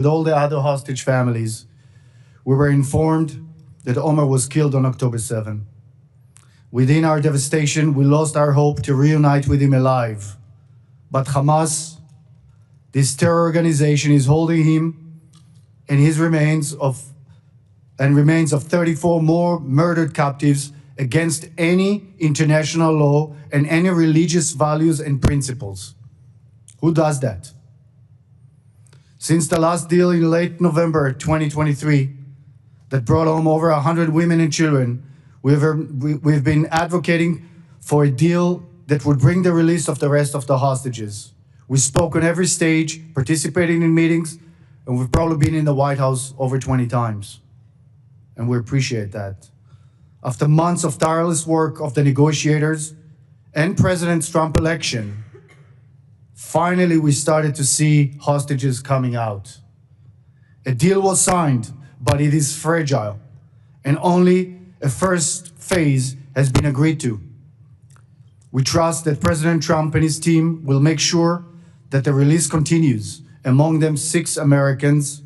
with all the other hostage families, we were informed that Omar was killed on October 7. Within our devastation, we lost our hope to reunite with him alive. But Hamas, this terror organization, is holding him and his remains of 34 more murdered captives against any international law and any religious values and principles. Who does that? Since the last deal in late November 2023 that brought home over 100 women and children, we've been advocating for a deal that would bring the release of the rest of the hostages. We spoke on every stage, participating in meetings, and we've probably been in the White House over 20 times. And we appreciate that. After months of tireless work of the negotiators and President Trump's election, finally we started to see hostages coming out. A deal was signed, but it is fragile, and only a first phase has been agreed to. We trust that President Trump and his team will make sure that the release continues, among them six Americans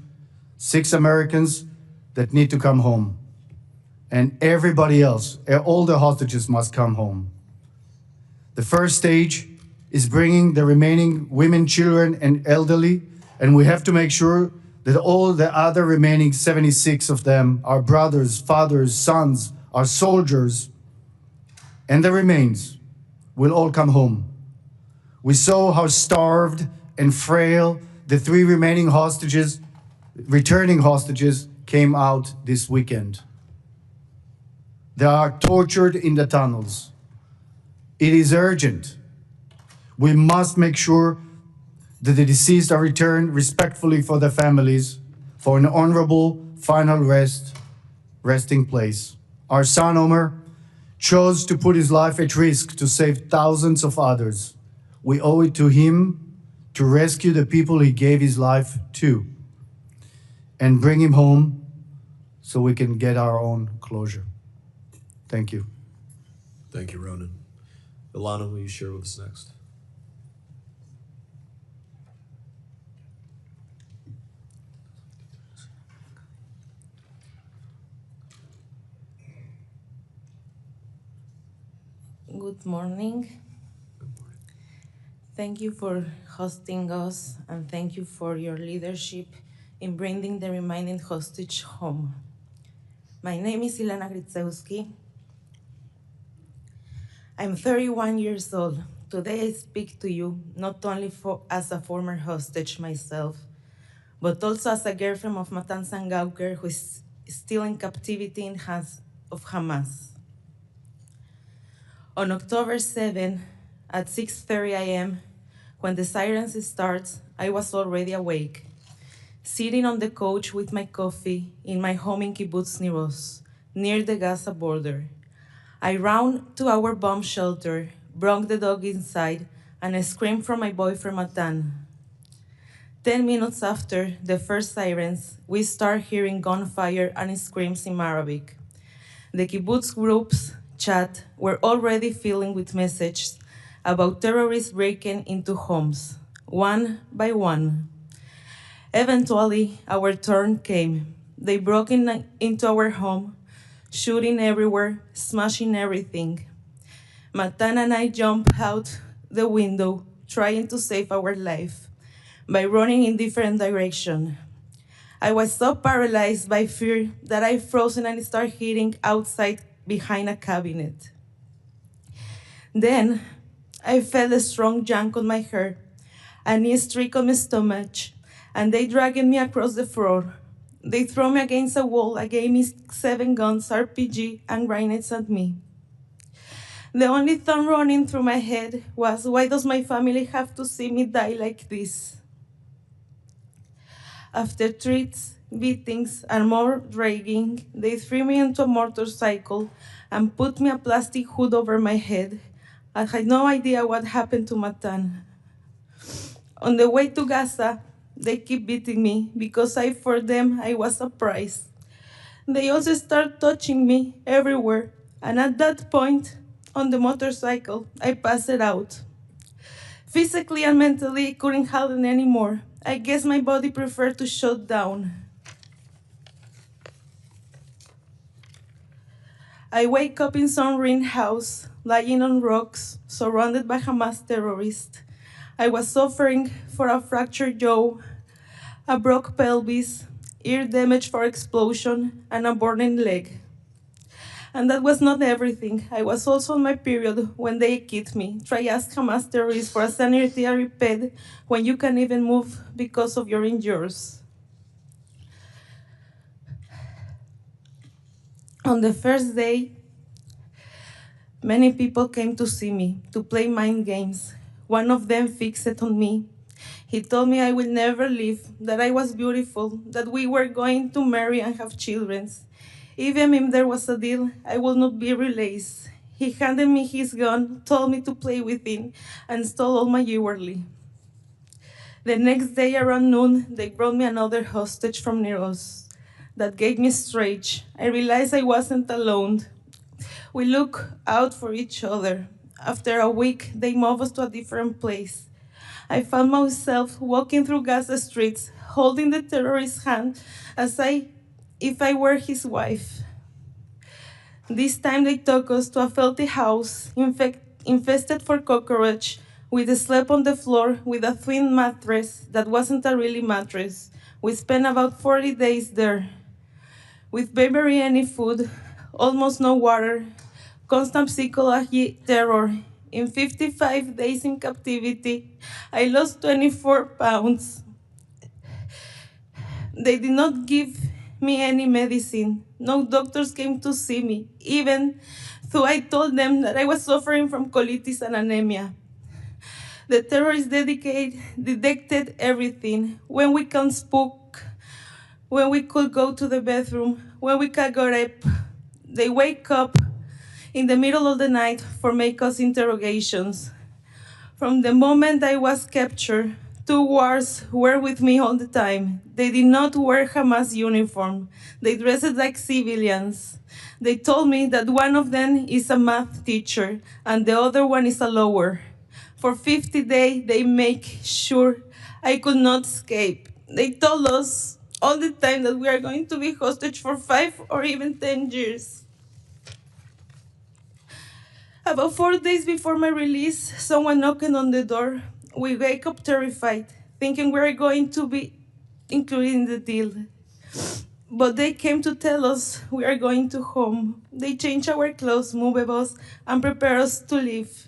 that need to come home. And everybody else, all the hostages must come home. The first stage is bringing the remaining women, children, and elderly, and we have to make sure that all the other remaining 76 of them, our brothers, fathers, sons, our soldiers, and the remains, will all come home. We saw how starved and frail the three remaining returning hostages, came out this weekend. They are tortured in the tunnels. It is urgent. We must make sure that the deceased are returned respectfully for their families for an honorable final resting place. Our son Omer chose to put his life at risk to save thousands of others. We owe it to him to rescue the people he gave his life to and bring him home so we can get our own closure. Thank you. Thank you, Ronan. Ilana, will you share with us next? Good morning. Thank you for hosting us, and thank you for your leadership in bringing the remaining hostage home. My name is Ilana Gritzewski. I'm 31 years old. Today I speak to you not only as a former hostage myself, but also as a girlfriend of Matan Sangauker, who is still in captivity in hands of Hamas. On October 7, at 6:30 a.m., when the sirens start, I was already awake, sitting on the couch with my coffee in my home in Kibbutz Nir Oz, near the Gaza border. I ran to our bomb shelter, brought the dog inside, and I screamed for my boyfriend Matan. 10 minutes after the first sirens, we start hearing gunfire and screams in Arabic. The kibbutz groups chat were already filling with messages about terrorists breaking into homes, one by one. Eventually, our turn came. They broke into our home, shooting everywhere, smashing everything. Matan and I jumped out the window, trying to save our life by running in different directions. I was so paralyzed by fear that I frozen and started hiding outside behind a cabinet. Then I felt a strong yank on my hair, a knee streak on my stomach, and they dragged me across the floor. They threw me against a wall and gave me 7 guns, RPG, and grenades at me. The only thought running through my head was, why does my family have to see me die like this? After threats, beatings, and more dragging, they threw me into a motorcycle and put me a plastic hood over my head. I had no idea what happened to Matan. On the way to Gaza, they keep beating me because for them, I was a prize. They also start touching me everywhere, and at that point, on the motorcycle, I passed out. Physically and mentally, I couldn't handle it anymore. I guess my body preferred to shut down. I wake up in some ruined house, lying on rocks, surrounded by Hamas terrorists. I was suffering for a fractured jaw, a broken pelvis, ear damage for explosion, and a burning leg. And that was not everything. I was also on my period when they kicked me. Try ask Hamas terrorists for a sanitary pad when you can't even move because of your injuries. On the first day, many people came to see me, to play mind games. One of them fixed it on me. He told me I will never leave, that I was beautiful, that we were going to marry and have children. Even if there was a deal, I will not be released. He handed me his gun, told me to play with it, and stole all my jewelry. The next day around noon, they brought me another hostage from near us. That gave me strange. I realized I wasn't alone. We looked out for each other. After a week, they moved us to a different place. I found myself walking through Gaza streets, holding the terrorist's hand if I were his wife. This time they took us to a filthy house infested for cockroach. We slept on the floor with a twin mattress that wasn't a really mattress. We spent about 40 days there, with barely any food, almost no water, constant psychological terror. In 55 days in captivity, I lost 24 pounds. They did not give me any medicine. No doctors came to see me, even though I told them that I was suffering from colitis and anemia. The terrorists detected everything. When we can speak, when we could go to the bathroom, when we could get up, they wake up in the middle of the night for make us interrogations. From the moment I was captured, 2 wars were with me all the time. They did not wear Hamas uniform. They dressed like civilians. They told me that one of them is a math teacher and the other one is a lawyer. For 50 days, they make sure I could not escape. They told us all the time that we are going to be hostage for 5 or even 10 years. About 4 days before my release, someone knocked on the door. We wake up terrified, thinking we are going to be included in the deal. But they came to tell us we are going to home. They changed our clothes, moved us, and prepared us to leave.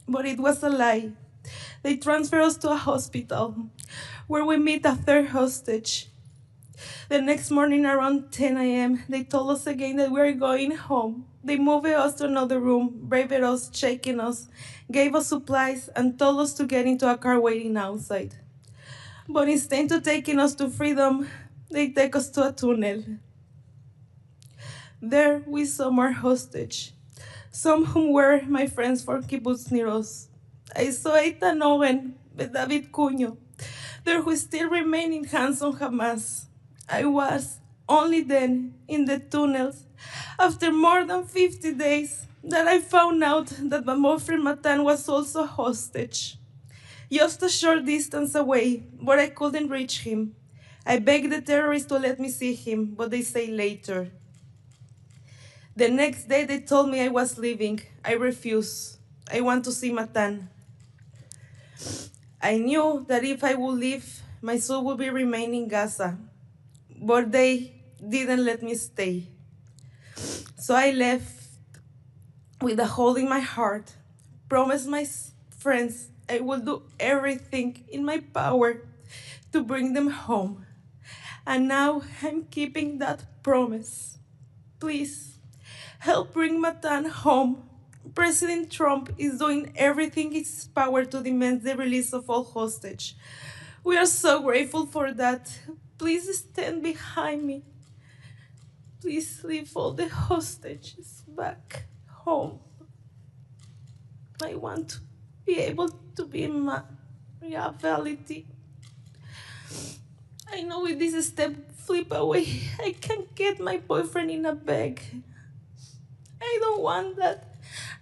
But it was a lie. They transferred us to a hospital, where we meet a third hostage. The next morning around 10 a.m., they told us again that we are going home. They moved us to another room, braved us, shaking us, gave us supplies, and told us to get into a car waiting outside. But instead of taking us to freedom, they take us to a tunnel. There we saw more hostage, some whom were my friends for kibbutz near us. I saw Eitan Owen, David Cunyo, there who still remain in hands on Hamas. I was only then in the tunnels, after more than 50 days, that I found out that my boyfriend Matan was also a hostage. Just a short distance away, but I couldn't reach him. I begged the terrorists to let me see him, but they say later. The next day they told me I was leaving. I refused. I want to see Matan. I knew that if I would leave, my soul would be remain in Gaza, but they didn't let me stay. So I left with a hole in my heart, promised my friends I will do everything in my power to bring them home. And now I'm keeping that promise. Please, help bring Matan home. President Trump is doing everything in his power to demand the release of all hostages. We are so grateful for that. Please stand behind me. Please leave all the hostages back home. I want to be able to be in my reality. I know with this step flip away, I can get my boyfriend in a bag. I don't want that.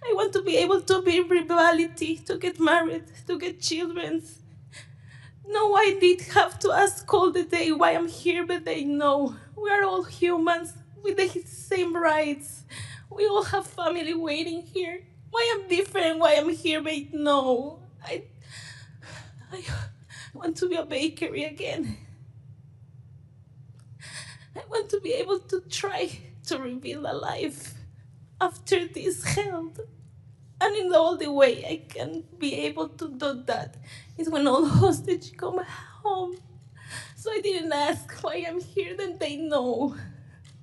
I want to be able to be in reality, to get married, to get children. No, I did have to ask all the day why I'm here, but they know. We are all humans with the same rights. We all have family waiting here. Why I'm different, why I'm here, but no. I want to be a bakery again. I want to be able to try to rebuild a life after this hell. And in the only way I can be able to do that is when all hostages come home. So I didn't ask why I'm here, then they know.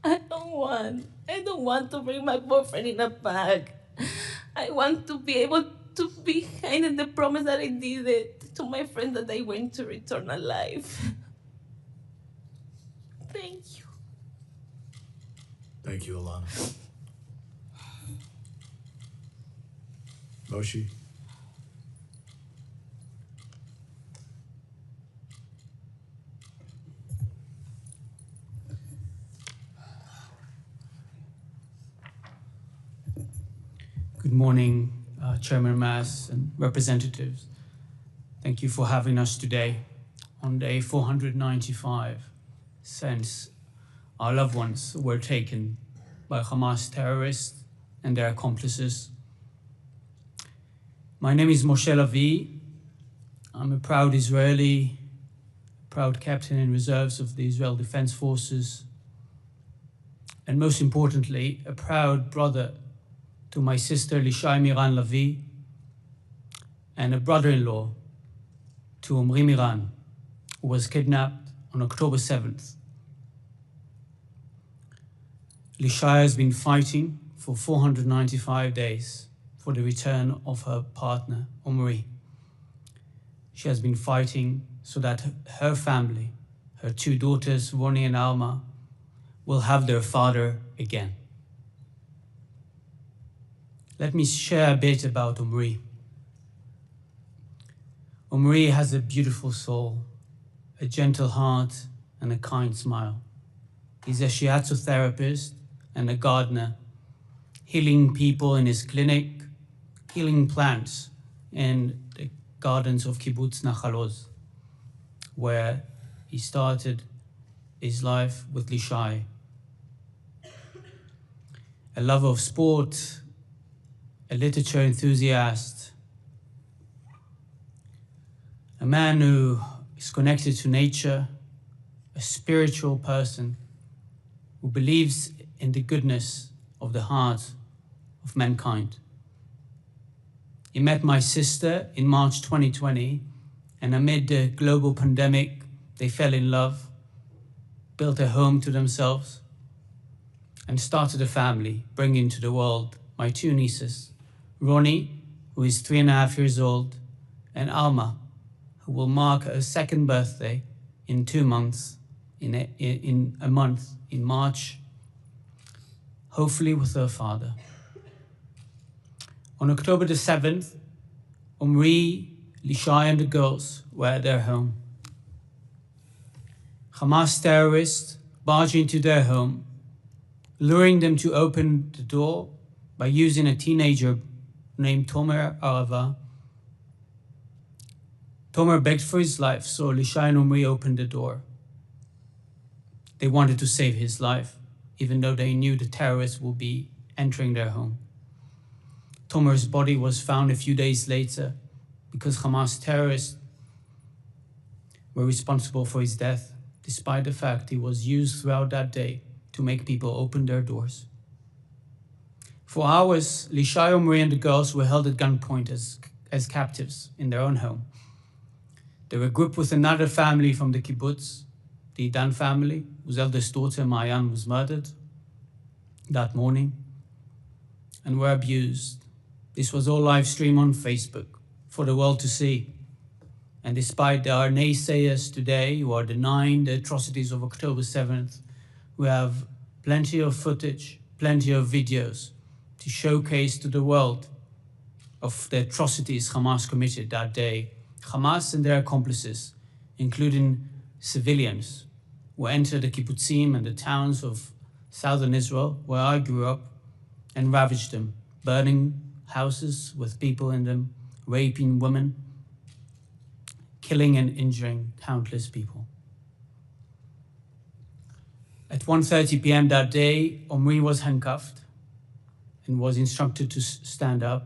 I don't want to bring my boyfriend in a bag. I want to be able to be kind in the promise that I did it to my friend that I went to return alive. Thank you. Thank you, Alana. Moshe? Good morning, Chairman Mass and representatives. Thank you for having us today on day 495 since our loved ones were taken by Hamas terrorists and their accomplices. My name is Moshe Lavi. I'm a proud Israeli, proud captain in reserves of the Israel Defense Forces, and most importantly, a proud brother to my sister Lishai Miran Lavi, and a brother-in-law to Omri Miran, who was kidnapped on October 7th. Lishai has been fighting for 495 days for the return of her partner, Omri. She has been fighting so that her family, her two daughters, Roni and Alma, will have their father again. Let me share a bit about Omri. Omri has a beautiful soul, a gentle heart, and a kind smile. He's a shiatsu therapist and a gardener, healing people in his clinic, healing plants in the gardens of Kibbutz Nahal Oz, where he started his life with Lishai. A lover of sport, a literature enthusiast, a man who is connected to nature, a spiritual person who believes in the goodness of the heart of mankind. He met my sister in March 2020, and amid the global pandemic, they fell in love, built a home to themselves, and started a family, bringing to the world my two nieces, Roni, who is 3.5 years old, and Alma, who will mark her second birthday in 2 months, in a month, in March, hopefully with her father. On October the 7th, Omri, Lishai, and the girls were at their home. Hamas terrorists barged into their home, luring them to open the door by using a teenager named Tomer Arava. Tomer begged for his life, so Lishai and Omri opened the door. They wanted to save his life, even though they knew the terrorists would be entering their home. Tomer's body was found a few days later because Hamas terrorists were responsible for his death, despite the fact he was used throughout that day to make people open their doors. For hours, Lishai, Omri, and the girls were held at gunpoint as captives in their own home. They were grouped with another family from the kibbutz, the Dan family, whose eldest daughter, Mayan, was murdered that morning, and were abused. This was all live streamed on Facebook for the world to see. And despite there are naysayers today who are denying the atrocities of October 7th, we have plenty of footage, plenty of videos to showcase to the world of the atrocities Hamas committed that day. Hamas and their accomplices, including civilians, who entered the kibbutzim and the towns of southern Israel, where I grew up, and ravaged them, burning houses with people in them, raping women, killing and injuring countless people. At 1:30 p.m. that day, Omri was handcuffed and was instructed to stand up.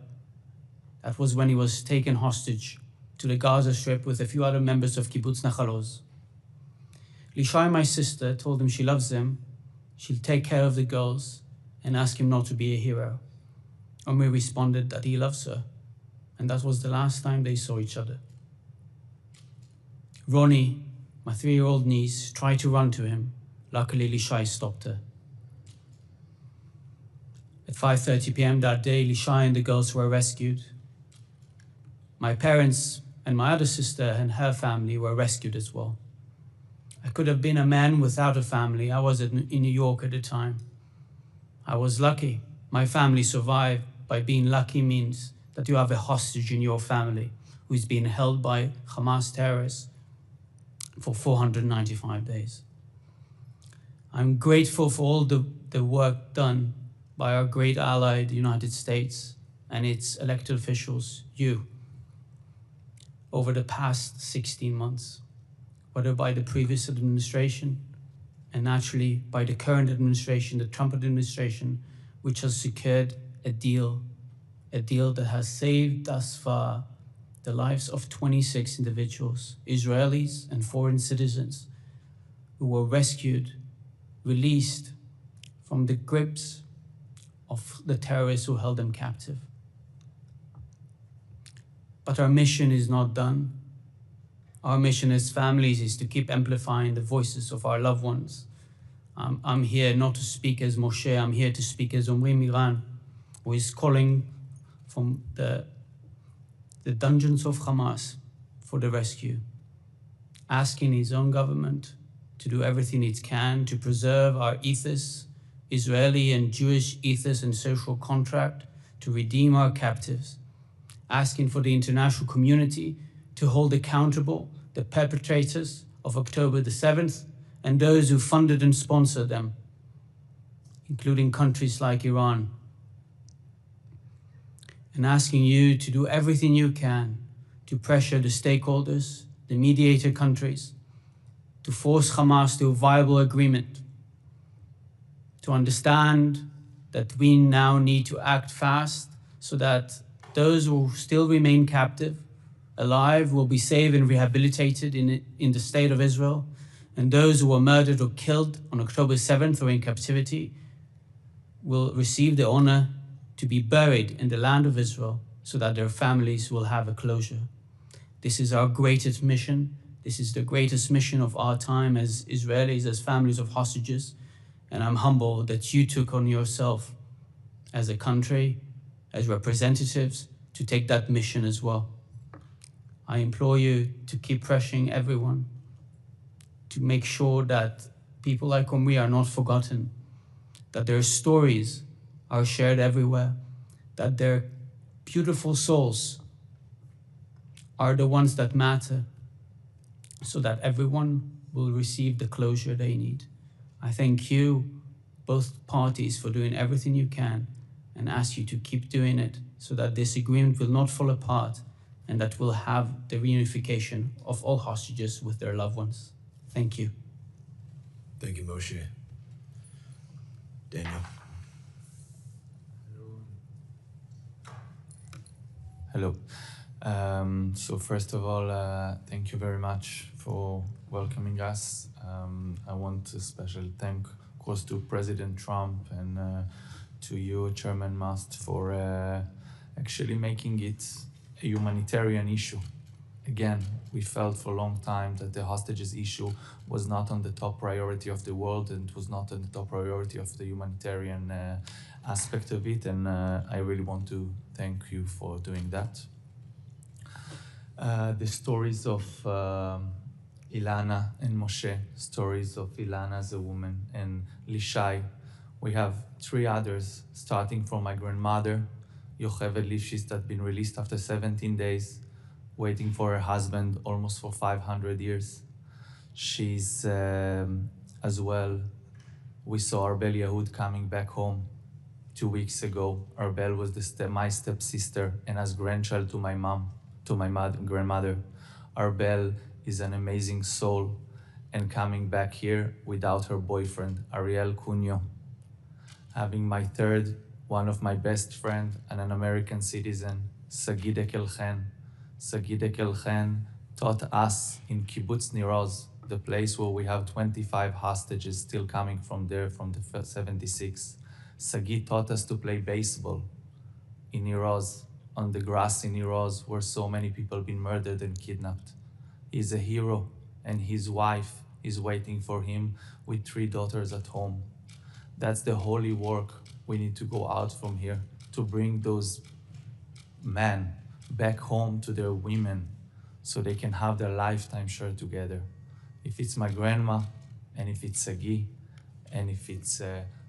That was when he was taken hostage to the Gaza Strip with a few other members of Kibbutz Nahal Oz. Lishai, my sister, told him she loves him, she'll take care of the girls, and ask him not to be a hero. Omri responded that he loves her, and that was the last time they saw each other. Ronnie, my 3-year-old niece, tried to run to him. Luckily, Lishai stopped her. At 5:30 p.m. that day, Lishai and the girls were rescued. My parents and my other sister and her family were rescued as well. I could have been a man without a family. I was in New York at the time. I was lucky. My family survived. By being lucky means that you have a hostage in your family who is being held by Hamas terrorists for 495 days. I'm grateful for all the work done by our great ally, the United States, and its elected officials, you, over the past 16 months, whether by the previous administration and naturally by the current administration, the Trump administration, which has secured a deal that has saved thus far the lives of 26 individuals, Israelis and foreign citizens, who were rescued, released from the grips of the terrorists who held them captive. But our mission is not done. Our mission as families is to keep amplifying the voices of our loved ones. I'm here not to speak as Moshe, I'm here to speak as Omri Miran, who is calling from the dungeons of Hamas for the rescue, asking his own government to do everything it can to preserve our ethos, Israeli and Jewish ethos and social contract, to redeem our captives, asking for the international community to hold accountable the perpetrators of October the 7th and those who funded and sponsored them, including countries like Iran, and asking you to do everything you can to pressure the stakeholders, the mediator countries, to force Hamas to a viable agreement, to understand that we now need to act fast so that those who still remain captive, alive, will be saved and rehabilitated in the state of Israel, and those who were murdered or killed on October 7th or in captivity will receive the honor to be buried in the land of Israel so that their families will have a closure. This is our greatest mission. This is the greatest mission of our time as Israelis, as families of hostages. And I'm humbled that you took on yourself as a country, as representatives, to take that mission as well. I implore you to keep pressuring everyone to make sure that people like Omri are not forgotten, that their stories are shared everywhere, that their beautiful souls are the ones that matter, so that everyone will receive the closure they need. I thank you, both parties, for doing everything you can, and ask you to keep doing it so that this agreement will not fall apart and that we'll have the reunification of all hostages with their loved ones. Thank you. Thank you, Moshe. Daniel. Hello. So first of all, thank you very much for welcoming us. I want to special thank, of course, to President Trump and to you, Chairman Must, for actually making it a humanitarian issue. Again, we felt for a long time that the hostages issue was not on the top priority of the world and was not on the top priority of the humanitarian aspect of it, and I really want to thank you for doing that. The stories of Ilana and Moshe, stories of Ilana as a woman and Lishai. We have 3 others, starting from my grandmother, Yocheved Lifshitz, that had been released after 17 days, waiting for her husband almost for 500 years. She's as well, we saw Arbel Yehud coming back home 2 weeks ago. Arbel was my stepsister and as grandchild to my mom, to my grandmother. Arbel is an amazing soul and coming back here without her boyfriend, Ariel Cunyo. Having my third, one of my best friend and an American citizen, Sagid Ekelchen. Sagid Ekelchen taught us in Kibbutz Niroz, the place where we have 25 hostages still coming from there from the 76. Sagid taught us to play baseball in Niroz, on the grass in Niroz, where so many people been murdered and kidnapped. He's a hero, and his wife is waiting for him with 3 daughters at home. That's the holy work we need to go out from here, to bring those men back home to their women so they can have their lifetime shared together. If it's my grandma, and if it's Sagi, and if it's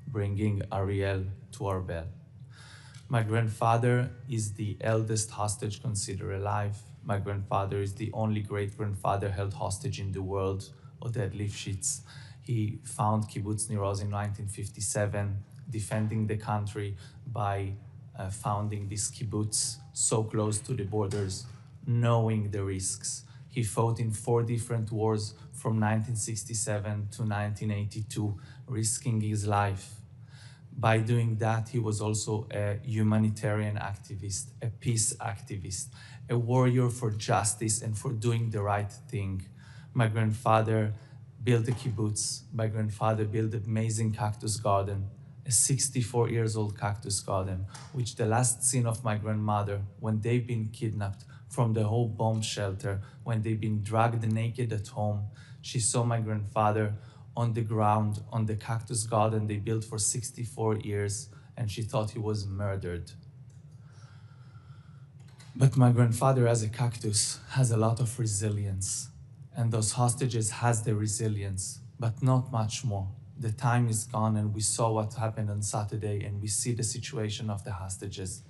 bringing Ariel to Arbel. My grandfather is the eldest hostage considered alive. My grandfather is the only great-grandfather held hostage in the world, Oded Lifshitz. He found Kibbutz Niroz in 1957, defending the country by founding this kibbutz so close to the borders, knowing the risks. He fought in 4 different wars from 1967 to 1982, risking his life. By doing that, he was also a humanitarian activist, a peace activist, a warrior for justice and for doing the right thing. My grandfather built a kibbutz. My grandfather built an amazing cactus garden, a 64 years old cactus garden, which the last scene of my grandmother, when they've been kidnapped from the whole bomb shelter, when they've been dragged naked at home, she saw my grandfather on the ground, on the cactus garden they built for 64 years, and she thought he was murdered. But my grandfather, as a cactus, has a lot of resilience, and those hostages has the resilience, but not much more. The time is gone, and we saw what happened on Saturday, and we see the situation of the hostages.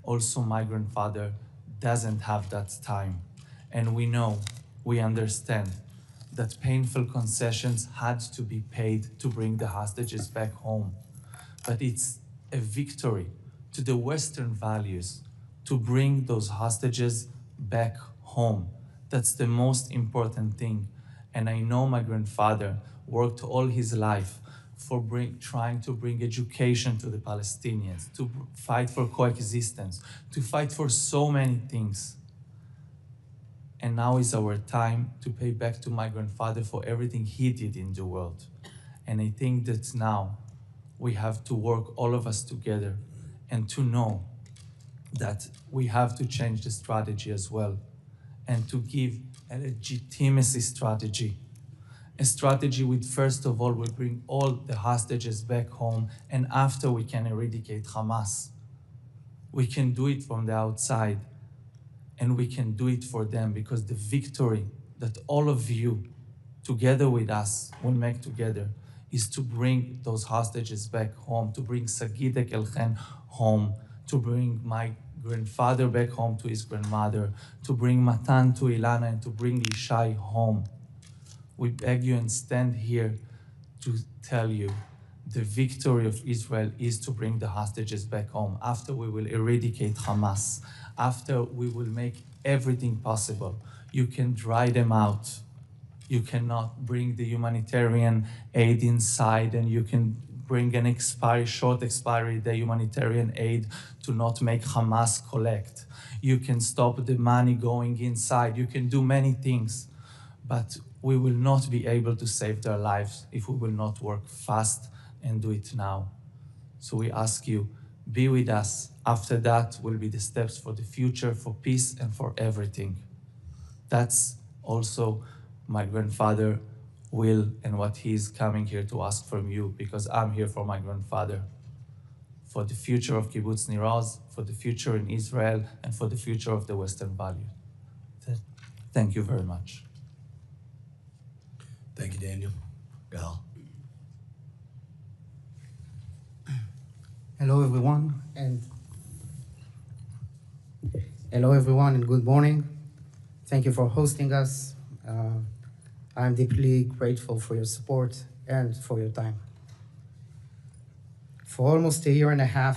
Also, my grandfather doesn't have that time, and we understand that painful concessions had to be paid to bring the hostages back home. But it's a victory to the Western values to bring those hostages back home. That's the most important thing. And I know my grandfather worked all his life for trying to bring education to the Palestinians, to fight for coexistence, to fight for so many things. And now is our time to pay back to my grandfather for everything he did in the world. And I think that now we have to work, all of us together, and to know that we have to change the strategy as well, and to give a legitimacy strategy. A strategy with, first of all, will bring all the hostages back home, and after we can eradicate Hamas. We can do it from the outside, and we can do it for them, because the victory that all of you, together with us, will make together is to bring those hostages back home, to bring Sagid Ekelchen home, to bring my grandfather back home to his grandmother, to bring Matan to Ilana, and to bring Ishai home. We beg you and stand here to tell you the victory of Israel is to bring the hostages back home. After we will eradicate Hamas, after we will make everything possible. You can dry them out. You cannot bring the humanitarian aid inside, and you can bring an short expiry, the humanitarian aid, to not make Hamas collect. You can stop the money going inside. You can do many things, but we will not be able to save their lives if we will not work fast and do it now. So we ask you, be with us. After that will be the steps for the future, for peace, and for everything. That's also my grandfather will and what he's coming here to ask from you, because I'm here for my grandfather, for the future of Kibbutz Niroz, for the future in Israel, and for the future of the Western value. Thank you very much. Thank you, Daniel. Gal. Hello, everyone, and good morning. Thank you for hosting us. I'm deeply grateful for your support and for your time. For almost 1.5 years,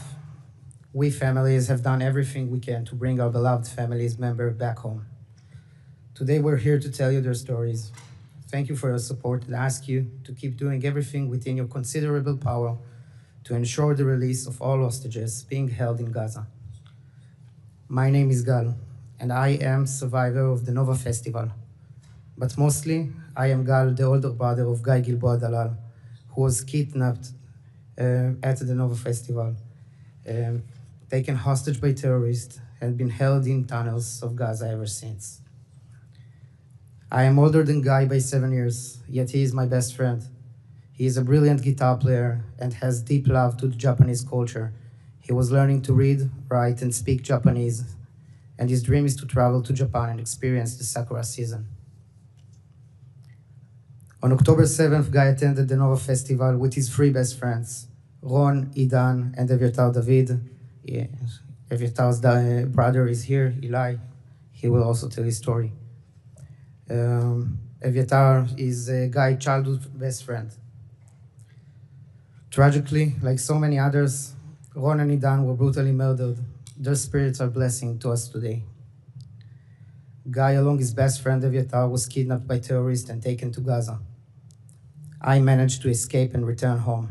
we families have done everything we can to bring our beloved families member back home. Today we're here to tell you their stories. Thank you for your support and ask you to keep doing everything within your considerable power to ensure the release of all hostages being held in Gaza. My name is Gal, and I am survivor of the Nova Festival. But mostly, I am Gal, the older brother of Guy Gilboa Dalal, who was kidnapped at the Nova Festival, taken hostage by terrorists, and been held in tunnels of Gaza ever since. I am older than Guy by 7 years, yet he is my best friend. He is a brilliant guitar player and has deep love to the Japanese culture. He was learning to read, write, and speak Japanese, and his dream is to travel to Japan and experience the sakura season. On October 7th, Guy attended the Nova Festival with his 3 best friends, Ron, Idan, and Evyatar David. Yeah, Evyatar's brother is here, Eli. He will also tell his story. Evyatar is Guy's childhood best friend. Tragically, like so many others, Ron and Idan were brutally murdered. Their spirits are a blessing to us today. Guy, along his best friend Evyatar, was kidnapped by terrorists and taken to Gaza. I managed to escape and return home.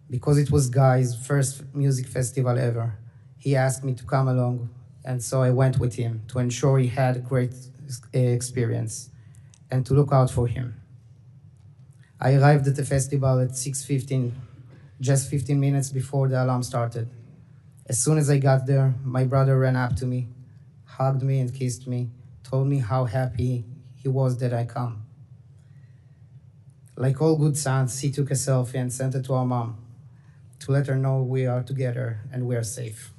Because it was Guy's first music festival ever, he asked me to come along, and so I went with him to ensure he had a great experience and to look out for him. I arrived at the festival at 6:15, just 15 minutes before the alarm started. As soon as I got there, my brother ran up to me, hugged me and kissed me, told me how happy he was that I come. Like all good sons, he took a selfie and sent it to our mom to let her know we are together and we are safe.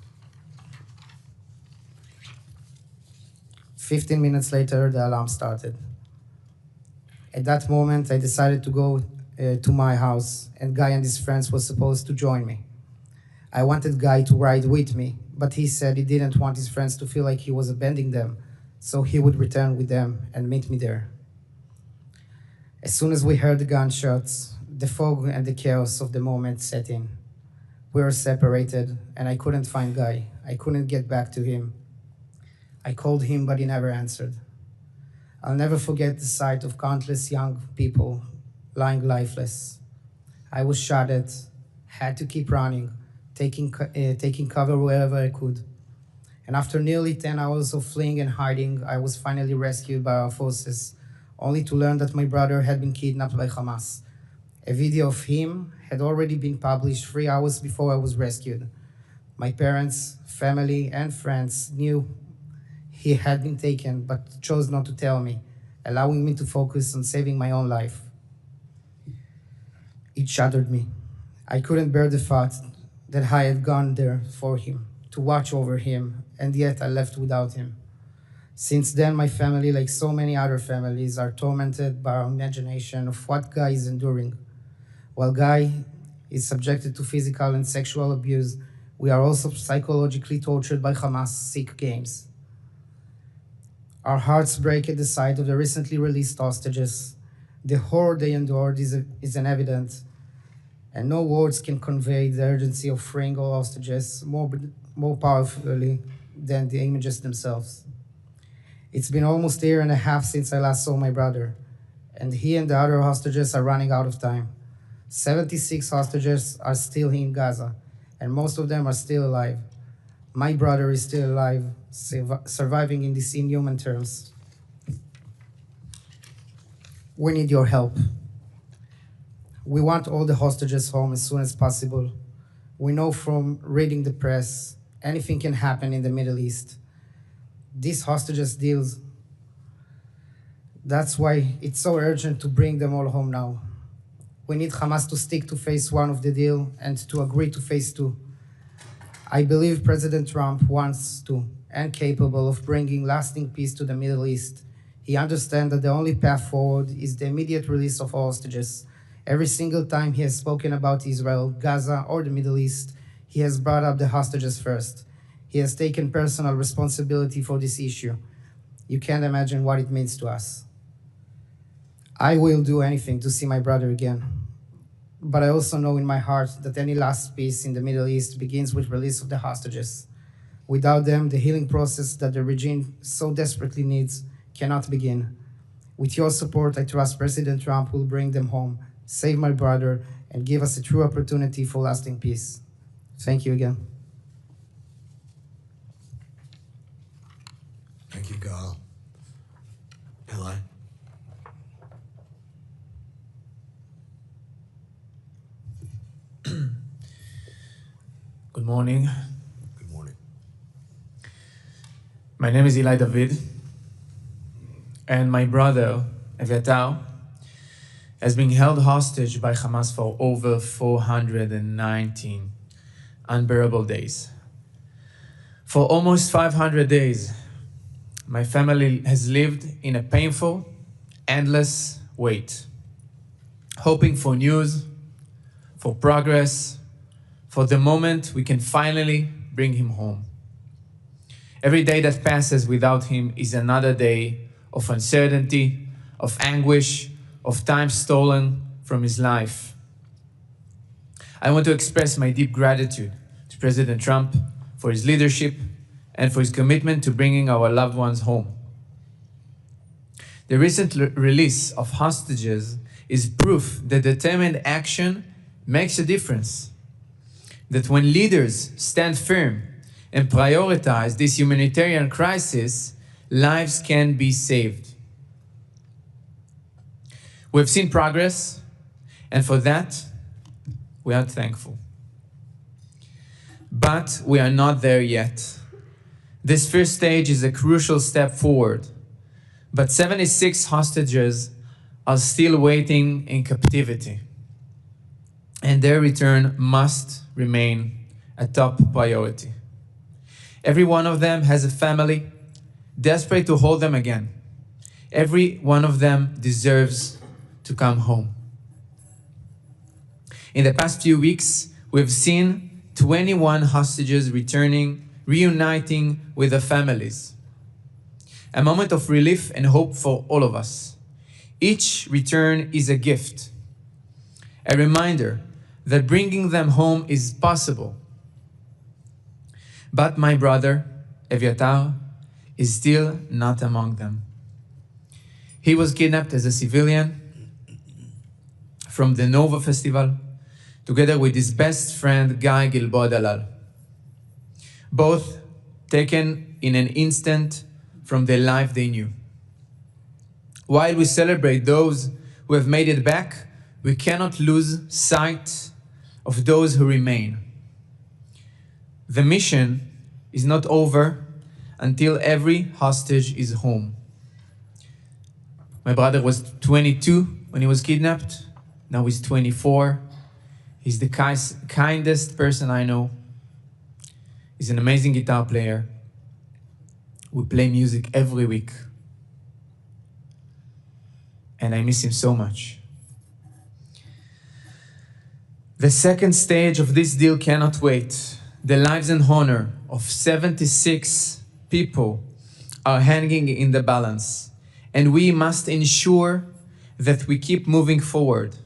15 minutes later, the alarm started. At that moment, I decided to go to my house, and Guy and his friends were supposed to join me. I wanted Guy to ride with me, but he said he didn't want his friends to feel like he was abandoning them, so he would return with them and meet me there. As soon as we heard the gunshots, the fog and the chaos of the moment set in. We were separated, and I couldn't find Guy. I couldn't get back to him. I called him, but he never answered. I'll never forget the sight of countless young people lying lifeless. I was shot at, had to keep running, taking cover wherever I could. And after nearly 10 hours of fleeing and hiding, I was finally rescued by our forces, only to learn that my brother had been kidnapped by Hamas. A video of him had already been published 3 hours before I was rescued. My parents, family, and friends knew he had been taken, but chose not to tell me, allowing me to focus on saving my own life. It shattered me. I couldn't bear the fact that I had gone there for him, to watch over him, and yet I left without him. Since then, my family, like so many other families, are tormented by our imagination of what Guy is enduring. While Guy is subjected to physical and sexual abuse, we are also psychologically tortured by Hamas sick games. Our hearts break at the sight of the recently released hostages. The horror they endured is evident, and no words can convey the urgency of freeing all hostages more powerfully than the images themselves. It's been almost a year and a half since I last saw my brother, and he and the other hostages are running out of time. 76 hostages are still in Gaza, and most of them are still alive. My brother is still alive, surviving in these inhuman terms. We need your help. We want all the hostages home as soon as possible. We know from reading the press, anything can happen in the Middle East. These hostages deals, that's why it's so urgent to bring them all home now. We need Hamas to stick to phase 1 of the deal and to agree to phase 2. I believe President Trump wants to and capable of bringing lasting peace to the Middle East. He understands that the only path forward is the immediate release of hostages. Every single time he has spoken about Israel, Gaza, or the Middle East, he has brought up the hostages first. He has taken personal responsibility for this issue. You can't imagine what it means to us. I will do anything to see my brother again. But I also know in my heart that any last peace in the Middle East begins with release of the hostages. Without them, the healing process that the regime so desperately needs cannot begin. With your support, I trust President Trump will bring them home, save my brother, and give us a true opportunity for lasting peace. Thank you again. Thank you, Gal. Eli? Good morning. Good morning. My name is Eli David, and my brother, Eviatar, has been held hostage by Hamas for over 419 unbearable days. For almost 500 days, my family has lived in a painful, endless wait, hoping for news, for progress, for the moment we can finally bring him home. Every day that passes without him is another day of uncertainty, of anguish, of time stolen from his life. I want to express my deep gratitude to President Trump for his leadership and for his commitment to bringing our loved ones home. The recent release of hostages is proof that determined action makes a difference. That when leaders stand firm and prioritize this humanitarian crisis, lives can be saved. We've seen progress, and for that, we are thankful. But we are not there yet. This first stage is a crucial step forward, but 76 hostages are still waiting in captivity, and their return must remain a top priority. Every one of them has a family, desperate to hold them again. Every one of them deserves to come home. In the past few weeks, we've seen 21 hostages reuniting with their families. A moment of relief and hope for all of us. Each return is a gift, a reminder that bringing them home is possible. But my brother, Eviatar, is still not among them. He was kidnapped as a civilian from the Nova Festival, together with his best friend, Guy Gilboa Dalal. Both taken in an instant from the life they knew. While we celebrate those who have made it back, we cannot lose sight of those who remain. The mission is not over until every hostage is home. My brother was 22 when he was kidnapped. Now he's 24. He's the kindest person I know. He's an amazing guitar player. We play music every week. And I miss him so much. The second stage of this deal cannot wait. The lives and honor of 76 people are hanging in the balance, and we must ensure that we keep moving forward.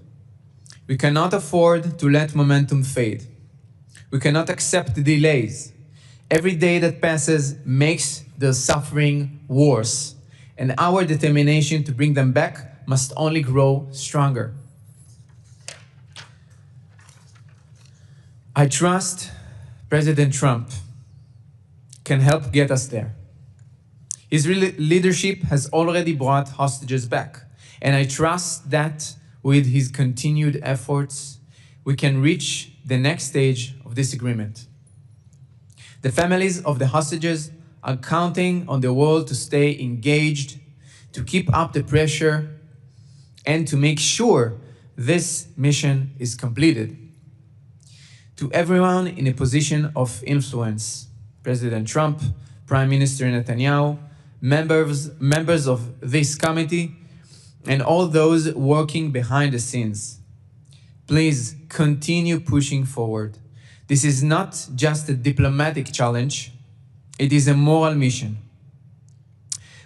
We cannot afford to let momentum fade. We cannot accept the delays. Every day that passes makes the suffering worse, and our determination to bring them back must only grow stronger. I trust President Trump can help get us there. His leadership has already brought hostages back, and I trust that with his continued efforts, we can reach the next stage of this agreement. The families of the hostages are counting on the world to stay engaged, to keep up the pressure, and to make sure this mission is completed. To everyone in a position of influence, President Trump, Prime Minister Netanyahu, members of this committee, and all those working behind the scenes, please continue pushing forward. This is not just a diplomatic challenge, it is a moral mission.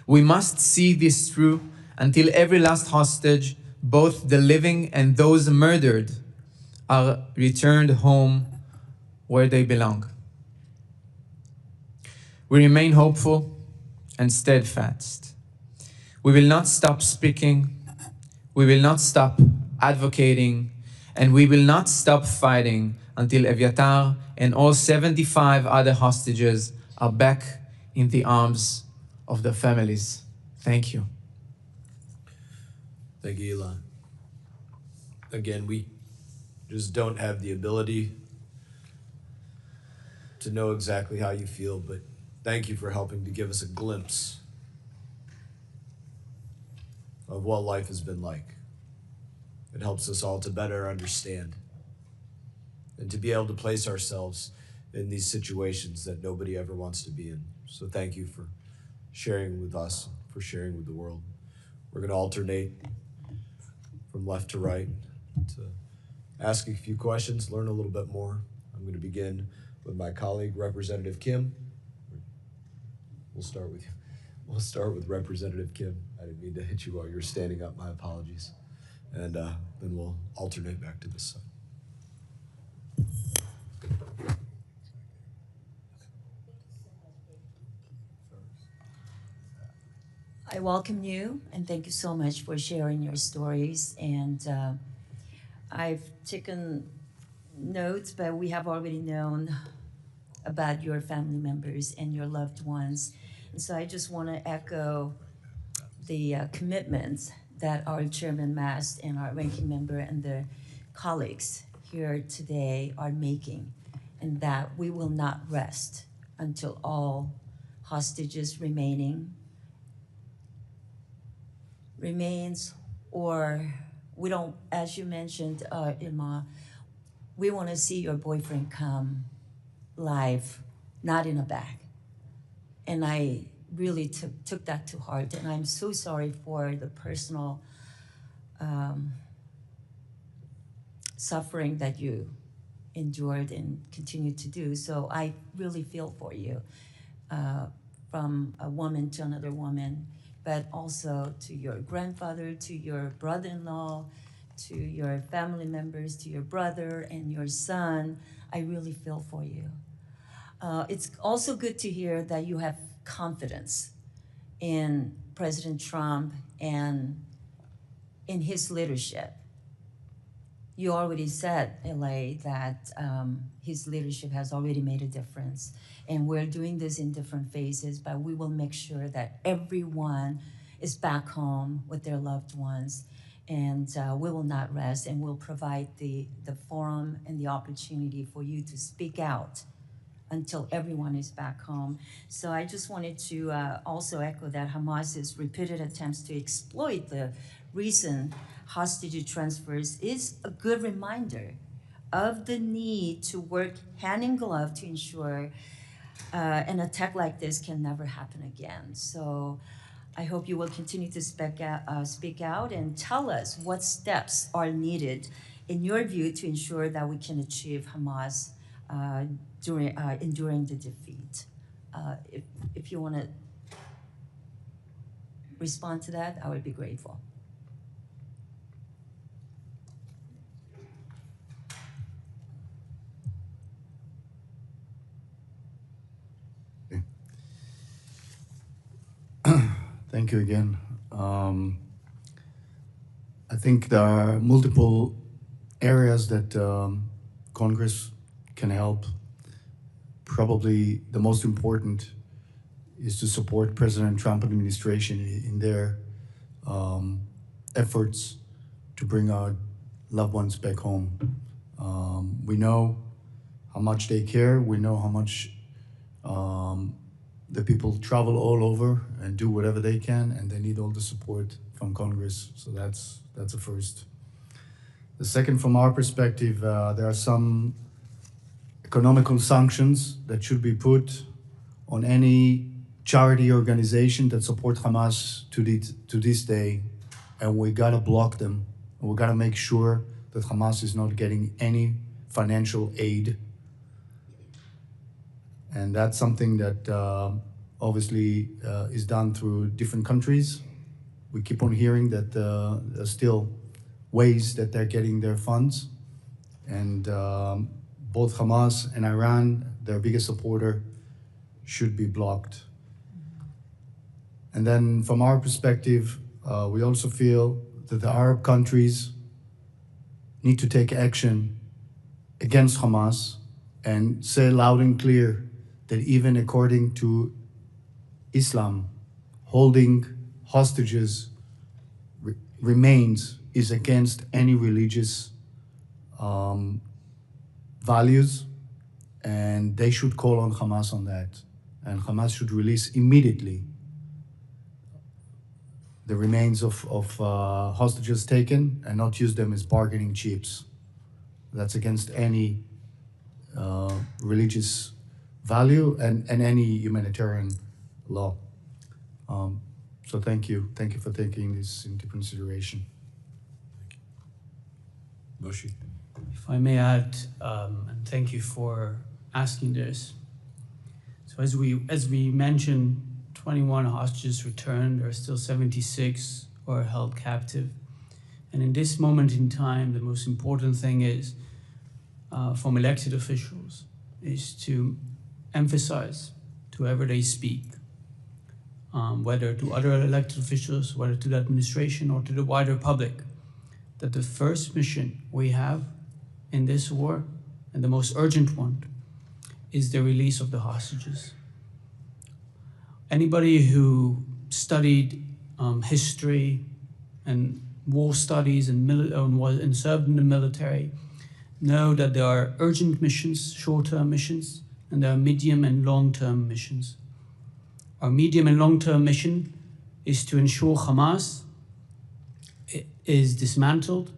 We must see this through until every last hostage, both the living and those murdered, are returned home where they belong. We remain hopeful and steadfast. We will not stop speaking, we will not stop advocating, and we will not stop fighting until Eviatar and all 75 other hostages are back in the arms of their families. Thank you. Thank you, Eli. Again, we just don't have the ability to know exactly how you feel, but thank you for helping to give us a glimpse of what life has been like. It helps us all to better understand and to be able to place ourselves in these situations that nobody ever wants to be in. So thank you for sharing with us, for sharing with the world. We're going to alternate from left to right to ask a few questions, learn a little bit more. I'm going to begin with my colleague, Representative Kim. We'll start with you. We'll start with Representative Kim. I didn't mean to hit you while you were standing up. My apologies. And then we'll alternate back to this side. I welcome you and thank you so much for sharing your stories. And I've taken notes, but we have already known about your family members and your loved ones. And so I just want to echo the commitments that our Chairman Mast and our ranking member and the colleagues here today are making, and that we will not rest until all hostages remains, or we don't, as you mentioned, Ilma, we want to see your boyfriend come live, not in a bag. And I really took that to heart, and I'm so sorry for the personal suffering that you endured and continue to do. So I really feel for you, from a woman to another woman, but also to your grandfather, to your brother-in-law, to your family members, to your brother and your son. I really feel for you. It's also good to hear that you have confidence in President Trump and in his leadership. You already said, Eli, that his leadership has already made a difference. And we're doing this in different phases, but we will make sure that everyone is back home with their loved ones. And we will not rest, and we'll provide the forum and the opportunity for you to speak out until everyone is back home. So I just wanted to also echo that Hamas's repeated attempts to exploit the recent hostage transfers is a good reminder of the need to work hand in glove to ensure an attack like this can never happen again. So I hope you will continue to speak out and tell us what steps are needed in your view to ensure that we can achieve Hamas enduring the defeat. If you want to respond to that, I would be grateful. Thank you again. I think there are multiple areas that Congress can help. Probably the most important is to support President Trump administration in their efforts to bring our loved ones back home. We know how much they care. We know how much the people travel all over and do whatever they can, and they need all the support from Congress. So that's a first. The second, from our perspective, there are some economical sanctions that should be put on any charity organization that support Hamas to this day, and we gotta block them. We gotta make sure that Hamas is not getting any financial aid. And that's something that obviously is done through different countries. We keep on hearing that there's still ways that they're getting their funds. And both Hamas and Iran, their biggest supporter, should be blocked. And then from our perspective, we also feel that the Arab countries need to take action against Hamas and say loud and clear that even according to Islam, holding hostages remains is against any religious values, and they should call on Hamas on that. And Hamas should release immediately the remains of hostages taken and not use them as bargaining chips. That's against any religious value and any humanitarian law. So thank you. Thank you for taking this into consideration. Moshe? If I may add, and thank you for asking this. So as we mentioned, 21 hostages returned, there are still 76 who are held captive. And in this moment in time, the most important thing is, from elected officials, is to emphasize to whoever they speak, whether to other elected officials, whether to the administration or to the wider public, that the first mission we have in this war, and the most urgent one, is the release of the hostages. Anybody who studied history and war studies and served in the military know that there are urgent missions, short-term missions, and there are medium and long-term missions. Our medium and long-term mission is to ensure Hamas is dismantled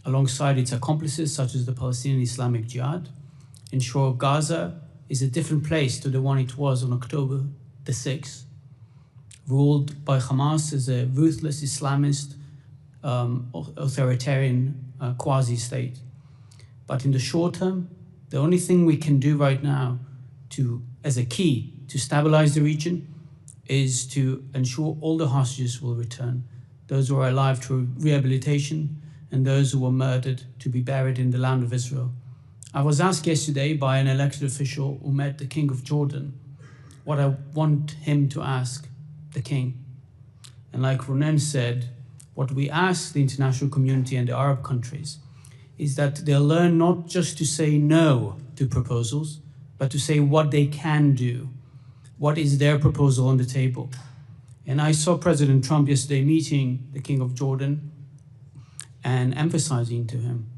alongside its accomplices, such as the Palestinian Islamic Jihad, ensure Gaza is a different place to the one it was on October the 6th, ruled by Hamas as a ruthless Islamist authoritarian quasi-state. But in the short term, the only thing we can do right now as a key to stabilize the region is to ensure all the hostages will return, those who are alive to rehabilitation and those who were murdered to be buried in the land of Israel. I was asked yesterday by an elected official who met the King of Jordan what I want him to ask the King. And like Ronen said, what we ask the international community and the Arab countries is that they'll learn not just to say no to proposals, but to say what they can do. What is their proposal on the table? And I saw President Trump yesterday meeting the King of Jordan and emphasizing to him,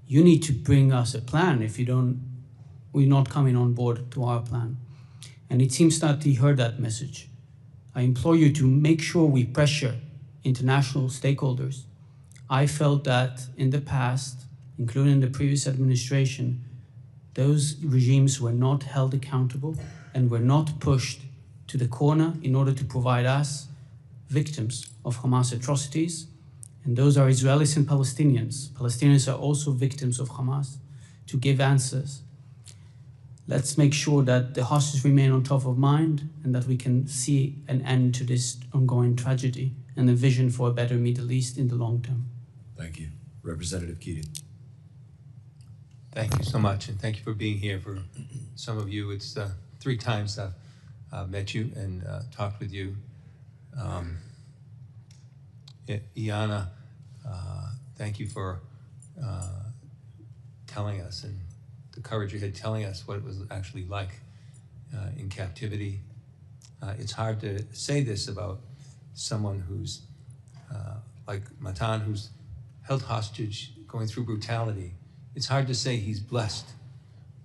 you need to bring us a plan. If you don't, we're not coming on board to our plan. And it seems that he heard that message. I implore you to make sure we pressure international stakeholders. I felt that in the past, including the previous administration, those regimes were not held accountable and were not pushed to the corner in order to provide us, victims of Hamas atrocities, and those are Israelis and Palestinians. Palestinians are also victims of Hamas, to give answers. Let's make sure that the hostages remain on top of mind and that we can see an end to this ongoing tragedy and a vision for a better Middle East in the long term. Thank you. Representative Keating. Thank you so much, and thank you for being here. For some of you, it's 3 times I've met you and talked with you. Iana, thank you for telling us and the courage you had telling us what it was actually like in captivity. It's hard to say this about someone who's like Matan, who's held hostage, going through brutality. It's hard to say he's blessed,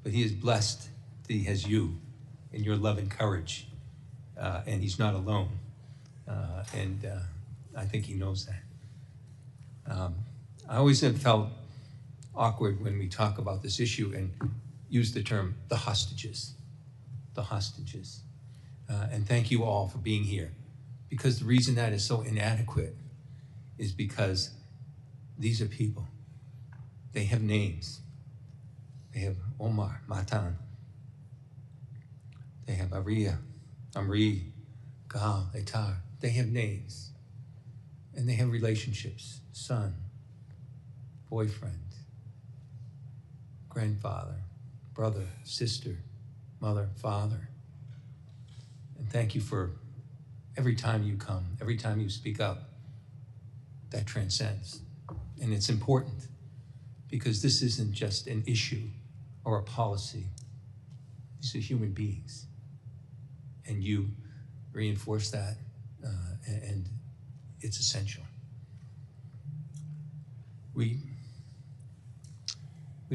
but he is blessed that he has you and your love and courage, and he's not alone. And I think he knows that. I always have felt awkward when we talk about this issue and use the term the hostages. And thank you all for being here, because the reason that is so inadequate is because these are people. They have names. They have Omar, Matan. They have Ariya, Amri, Gal, Etar. They have names. And they have relationships, son, boyfriend, grandfather, brother, sister, mother, father. And thank you for every time you come, every time you speak up, that transcends. And it's important because this isn't just an issue or a policy. These are human beings. And you reinforce that, and it's essential. We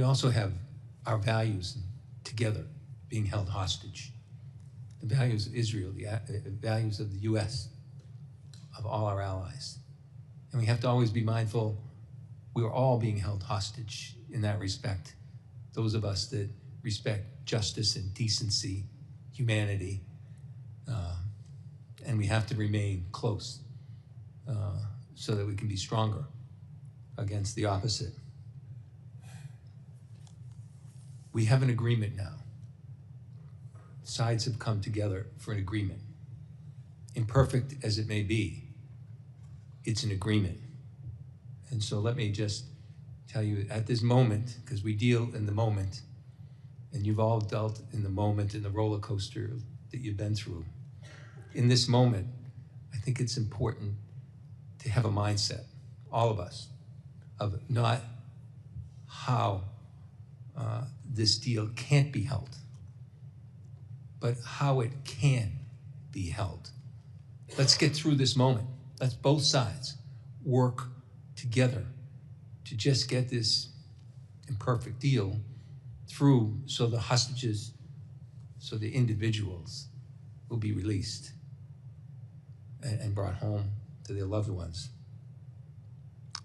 also have our values together being held hostage. The values of Israel, the values of the US, of all our allies. And we have to always be mindful we are all being held hostage in that respect. Those of us that respect justice and decency, humanity, and we have to remain close so that we can be stronger against the opposite. We have an agreement now. Sides have come together for an agreement. Imperfect as it may be, it's an agreement. And so let me just tell you at this moment, because we deal in the moment, and you've all dealt in the moment in the roller coaster that you've been through. In this moment, I think it's important to have a mindset, all of us, of not how this deal can't be held, but how it can be held. Let's get through this moment. Let's both sides work together to just get this imperfect deal through so the hostages, so the individuals will be released and brought home to their loved ones.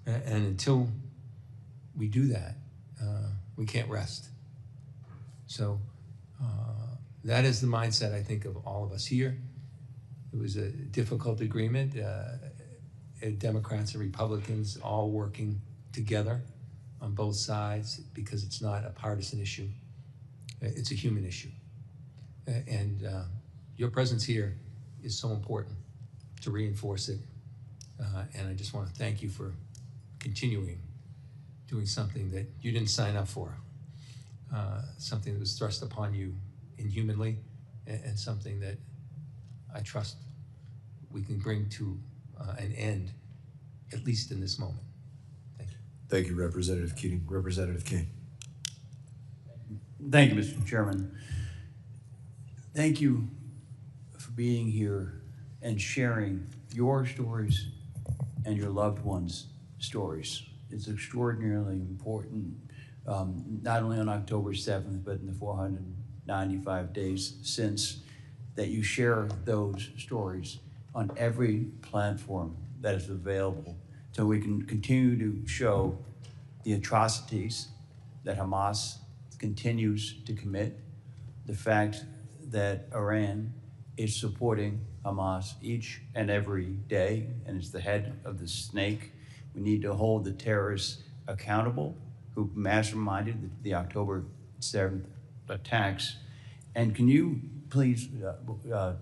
And until we do that, we can't rest. So that is the mindset, I think, of all of us here. It was a difficult agreement. Democrats and Republicans all working together on both sides because it's not a partisan issue. It's a human issue. And your presence here is so important to reinforce it. And I just want to thank you for continuing doing something that you didn't sign up for, something that was thrust upon you inhumanly, and something that I trust we can bring to an end, at least in this moment. Thank you. Thank you, Representative Keating. Representative King. Thank you, Mr. Chairman. Thank you for being here and sharing your stories and your loved ones' stories. It's extraordinarily important, not only on October 7th, but in the 495 days since, that you share those stories on every platform that is available so we can continue to show the atrocities that Hamas continues to commit, the fact that Iran is supporting Hamas each and every day and is the head of the snake. We need to hold the terrorists accountable who masterminded the October 7th attacks. And can you please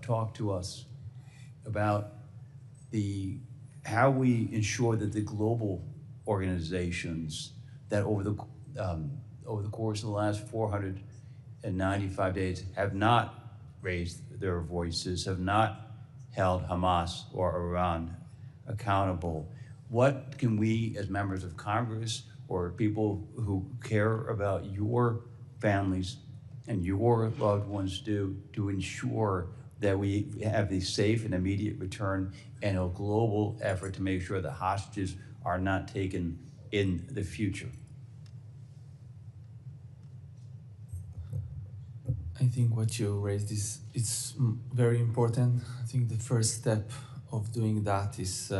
talk to us about how we ensure that the global organizations that over the course of the last 495 days have not raised their voices, have not held Hamas or Iran accountable. What can we as members of Congress or people who care about your families and your loved ones do to ensure that we have a safe and immediate return and a global effort to make sure the hostages are not taken in the future? I think what you raised it's very important. I think the first step of doing that is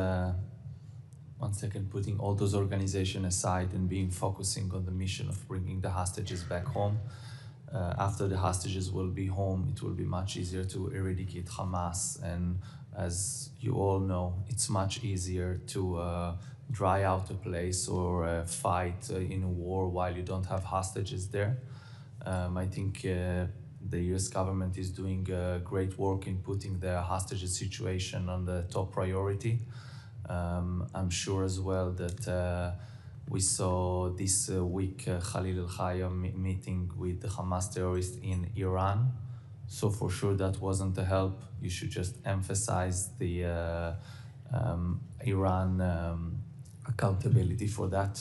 putting all those organizations aside and focusing on the mission of bringing the hostages back home. After the hostages will be home, it will be much easier to eradicate Hamas. And as you all know, it's much easier to dry out a place or fight in a war while you don't have hostages there. I think the US government is doing great work in putting the hostages situation on the top priority. I'm sure as well that we saw this week Khalil al-Khayam meeting with the Hamas terrorists in Iran. So for sure that wasn't a help. You should just emphasize the Iran accountability for that.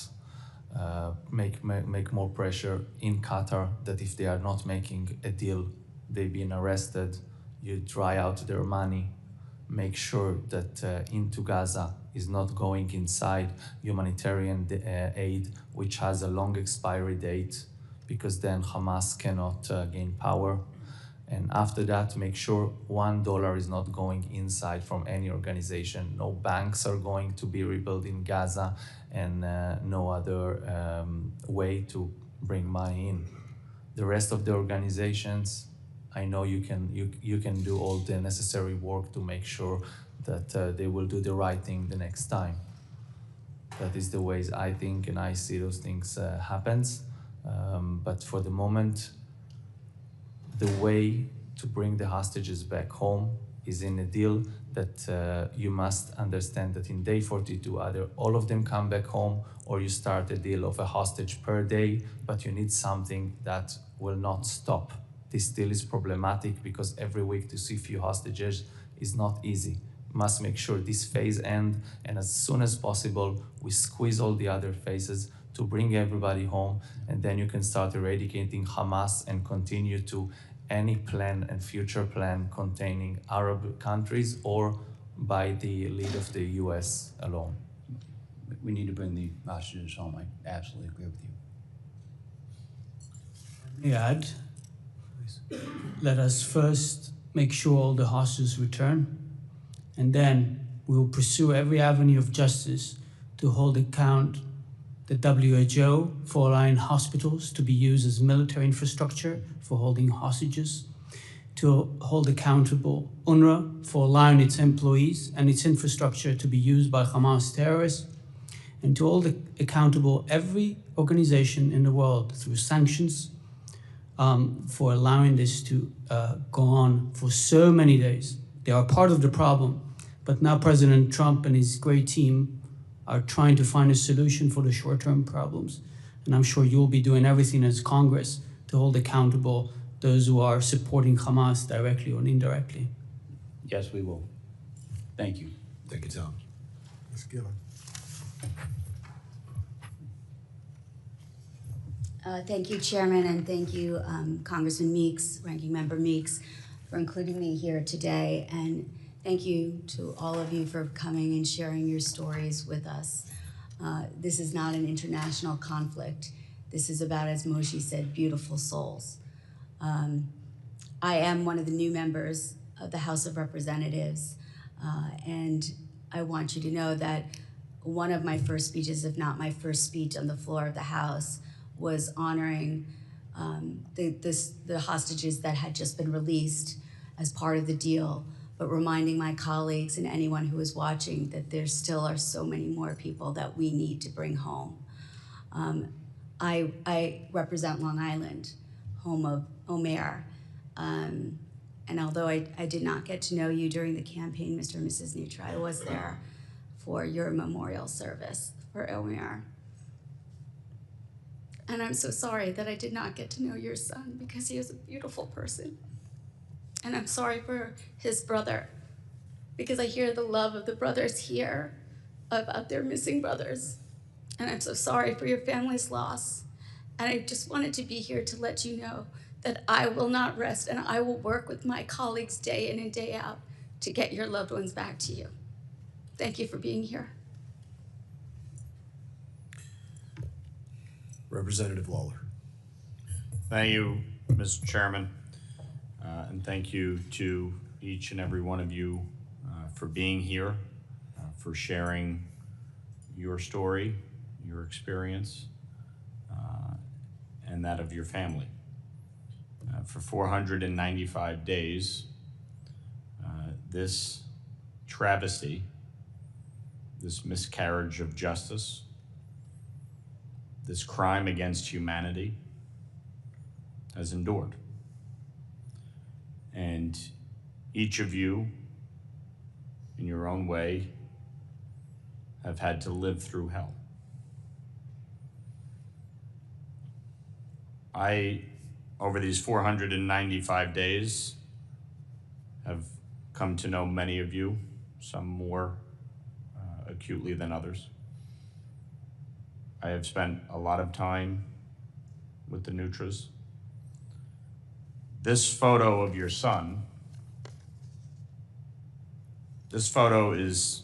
Make more pressure in Qatar that if they are not making a deal, they've been arrested, you dry out their money. Make sure that into Gaza is not going inside humanitarian aid, which has a long expiry date, because then Hamas cannot gain power. And after that, make sure $1 is not going inside from any organization. No banks are going to be rebuilt in Gaza, and no other way to bring money in. The rest of the organizations, I know you can do all the necessary work to make sure that they will do the right thing the next time. That is the ways I think and I see those things happens. But for the moment, the way to bring the hostages back home is in a deal that you must understand that in day 42, either all of them come back home or you start a deal of a hostage per day, but you need something that will not stop. This deal is problematic because every week to see few hostages is not easy. Must make sure this phase ends, and as soon as possible, we squeeze all the other phases to bring everybody home, and then you can start eradicating Hamas and continue to any plan and future plan containing Arab countries or by the lead of the US alone. We need to bring the hostages home. I absolutely agree with you. Add, let us first make sure all the hostages return, and then we will pursue every avenue of justice to hold account the WHO for allowing hospitals to be used as military infrastructure for holding hostages, to hold accountable UNRWA for allowing its employees and its infrastructure to be used by Hamas terrorists, and to hold accountable every organization in the world through sanctions for allowing this to go on for so many days. They are part of the problem, but now President Trump and his great team are trying to find a solution for the short-term problems. And I'm sure you'll be doing everything as Congress to hold accountable those who are supporting Hamas directly or indirectly. Yes, we will. Thank you. Thank you, Tom. Let's get him. Thank you, Chairman, and thank you, Congressman Meeks, Ranking Member Meeks, for including me here today. And thank you to all of you for coming and sharing your stories with us. This is not an international conflict. This is about, as Moshe said, beautiful souls. I am one of the new members of the House of Representatives, and I want you to know that one of my first speeches, if not my first speech on the floor of the House, was honoring the hostages that had just been released as part of the deal, but reminding my colleagues and anyone who is watching that there still are so many more people that we need to bring home. I represent Long Island, home of Omer, and although I did not get to know you during the campaign, Mr. and Mrs. Neutra, I was there for your memorial service for Omer. And I'm so sorry that I did not get to know your son because he is a beautiful person. And I'm sorry for his brother because I hear the love of the brothers here about their missing brothers. And I'm so sorry for your family's loss. And I just wanted to be here to let you know that I will not rest and I will work with my colleagues day in and day out to get your loved ones back to you. Thank you for being here. Representative Lawler. Thank you, Mr. Chairman, and thank you to each and every one of you for being here, for sharing your story, your experience, and that of your family. For 495 days, this travesty, this miscarriage of justice, this crime against humanity has endured. And each of you, in your own way, have had to live through hell. Over these 495 days, have come to know many of you, some more acutely than others. I have spent a lot of time with the Neutras. This photo of your son, this photo is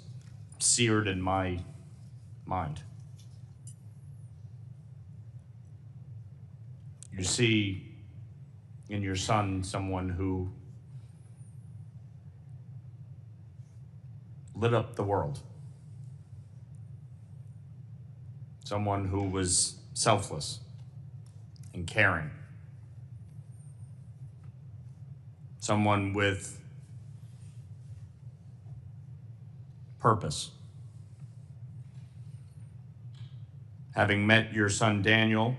seared in my mind. You see in your son someone who lit up the world. Someone who was selfless and caring. Someone with purpose. Having met your son Daniel,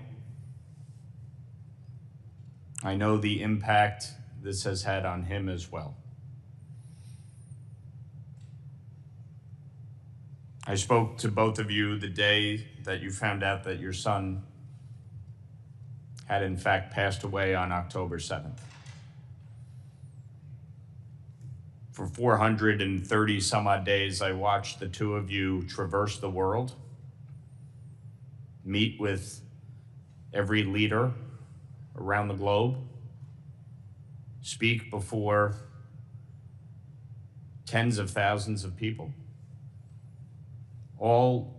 I know the impact this has had on him as well. I spoke to both of you the day that you found out that your son had in fact passed away on October 7th. For 430 some odd days, I watched the two of you traverse the world, meet with every leader around the globe, speak before tens of thousands of people, all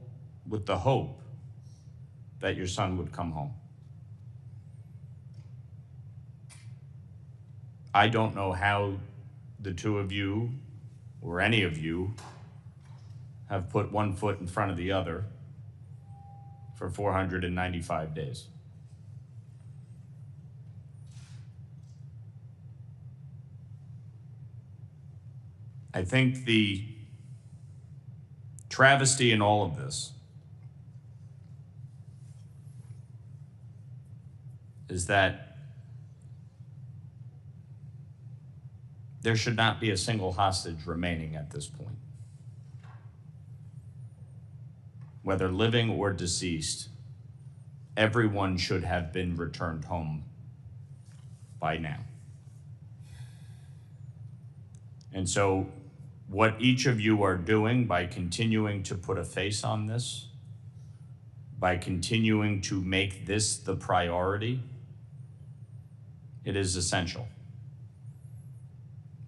with the hope that your son would come home. I don't know how the two of you, or any of you, have put one foot in front of the other for 495 days. I think the travesty in all of this is that there should not be a single hostage remaining at this point. Whether living or deceased, everyone should have been returned home by now. And so what each of you are doing by continuing to put a face on this, by continuing to make this the priority, it is essential.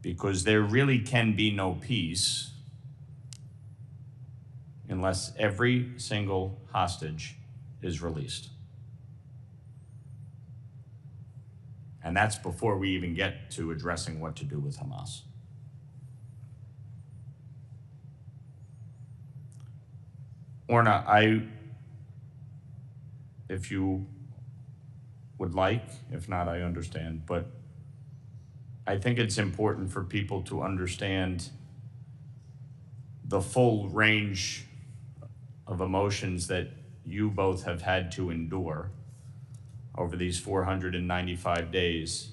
Because there really can be no peace unless every single hostage is released. And that's before we even get to addressing what to do with Hamas. Orna, if you would like, if not, I understand, but I think it's important for people to understand the full range of emotions that you both have had to endure over these 495 days,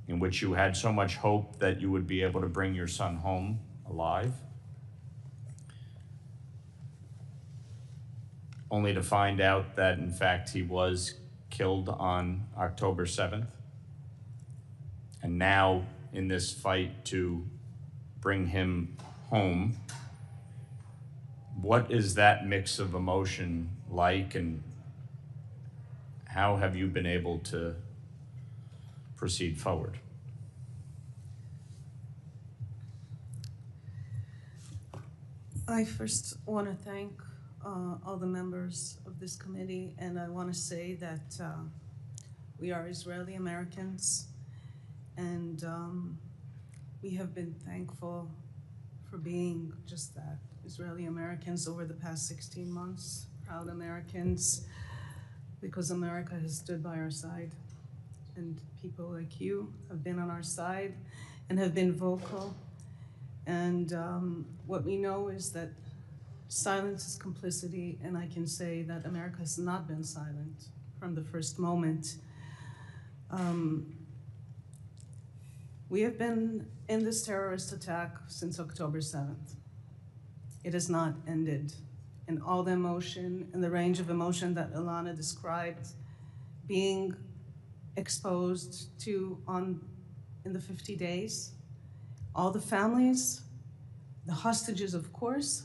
in which you had so much hope that you would be able to bring your son home alive, only to find out that, in fact, he was killed on October 7th. And now, in this fight to bring him home, what is that mix of emotion like, and how have you been able to proceed forward? I first want to thank all the members of this committee, and I want to say that we are Israeli Americans, and we have been thankful for being just that, Israeli Americans, over the past 16 months, proud Americans, because America has stood by our side, and people like you have been on our side and have been vocal. And what we know is that silence is complicity, and I can say that America has not been silent from the first moment. We have been in this terrorist attack since October 7th. It has not ended. And all the emotion and the range of emotion that Ilana described being exposed to on in the 50 days. All the families, the hostages, of course,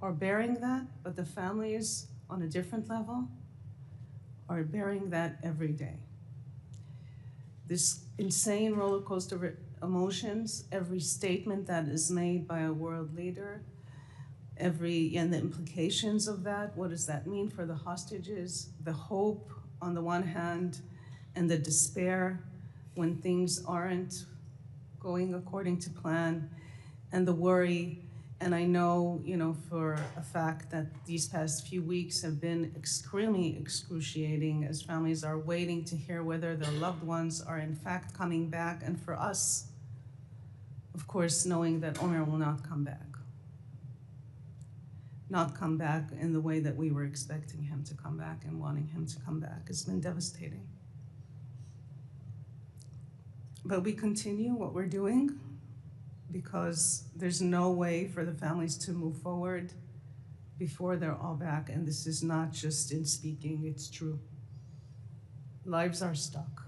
are bearing that, but the families on a different level are bearing that every day. This insane roller coaster of emotions, every statement that is made by a world leader, and the implications of that, what does that mean for the hostages, the hope on the one hand, and the despair when things aren't going according to plan, and the worry. And I know, for a fact that these past few weeks have been extremely excruciating as families are waiting to hear whether their loved ones are in fact coming back. And for us, of course, knowing that Omer will not come back. Not come back in the way that we were expecting him to come back and wanting him to come back. It's been devastating. But we continue what we're doing because there's no way for the families to move forward before they're all back. And this is not just in speaking, it's true. Lives are stuck.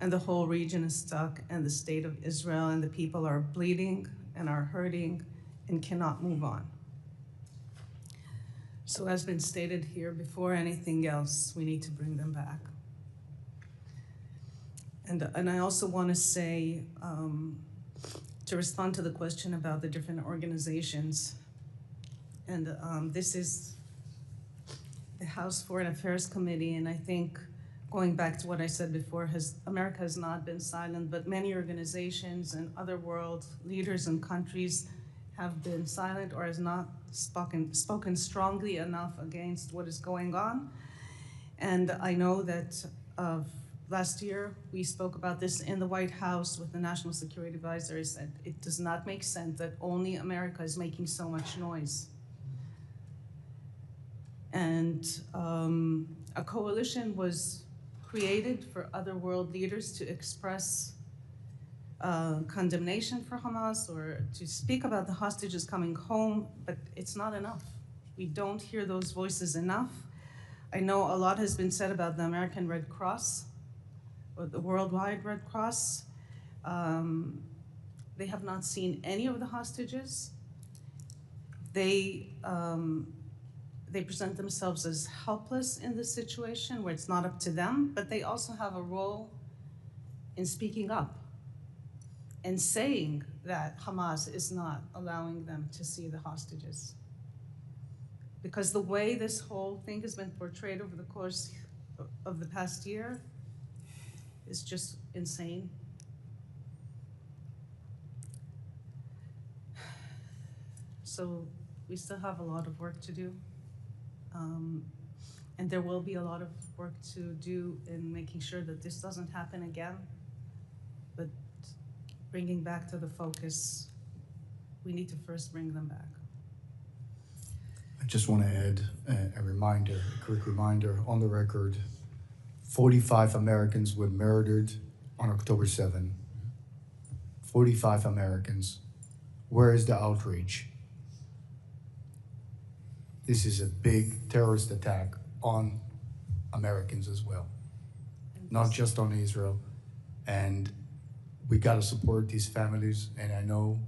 And the whole region is stuck, and the state of Israel and the people are bleeding and are hurting and cannot move on. So as been stated here, before anything else, we need to bring them back. And I also want to say, to respond to the question about the different organizations, and this is the House Foreign Affairs Committee, and I think going back to what I said before, America has not been silent, but many organizations and other world leaders and countries have been silent or has not spoken strongly enough against what is going on. And I know that last year we spoke about this in the White House with the National Security Advisor. Said it does not make sense that only America is making so much noise. And a coalition was created for other world leaders to express condemnation for Hamas or to speak about the hostages coming home, but it's not enough. We don't hear those voices enough. I know a lot has been said about the American Red Cross or the Worldwide Red Cross. They have not seen any of the hostages. They present themselves as helpless in this situation where it's not up to them, but they also have a role in speaking up and saying that Hamas is not allowing them to see the hostages. Because the way this whole thing has been portrayed over the course of the past year is just insane. So we still have a lot of work to do. And there will be a lot of work to do in making sure that this doesn't happen again. But bringing back to the focus, we need to first bring them back. I just want to add a quick reminder on the record. 45 Americans were murdered on October 7. 45 Americans. Where is the outrage? This is a big terrorist attack on Americans as well, not just on Israel. And we got to support these families. And I know,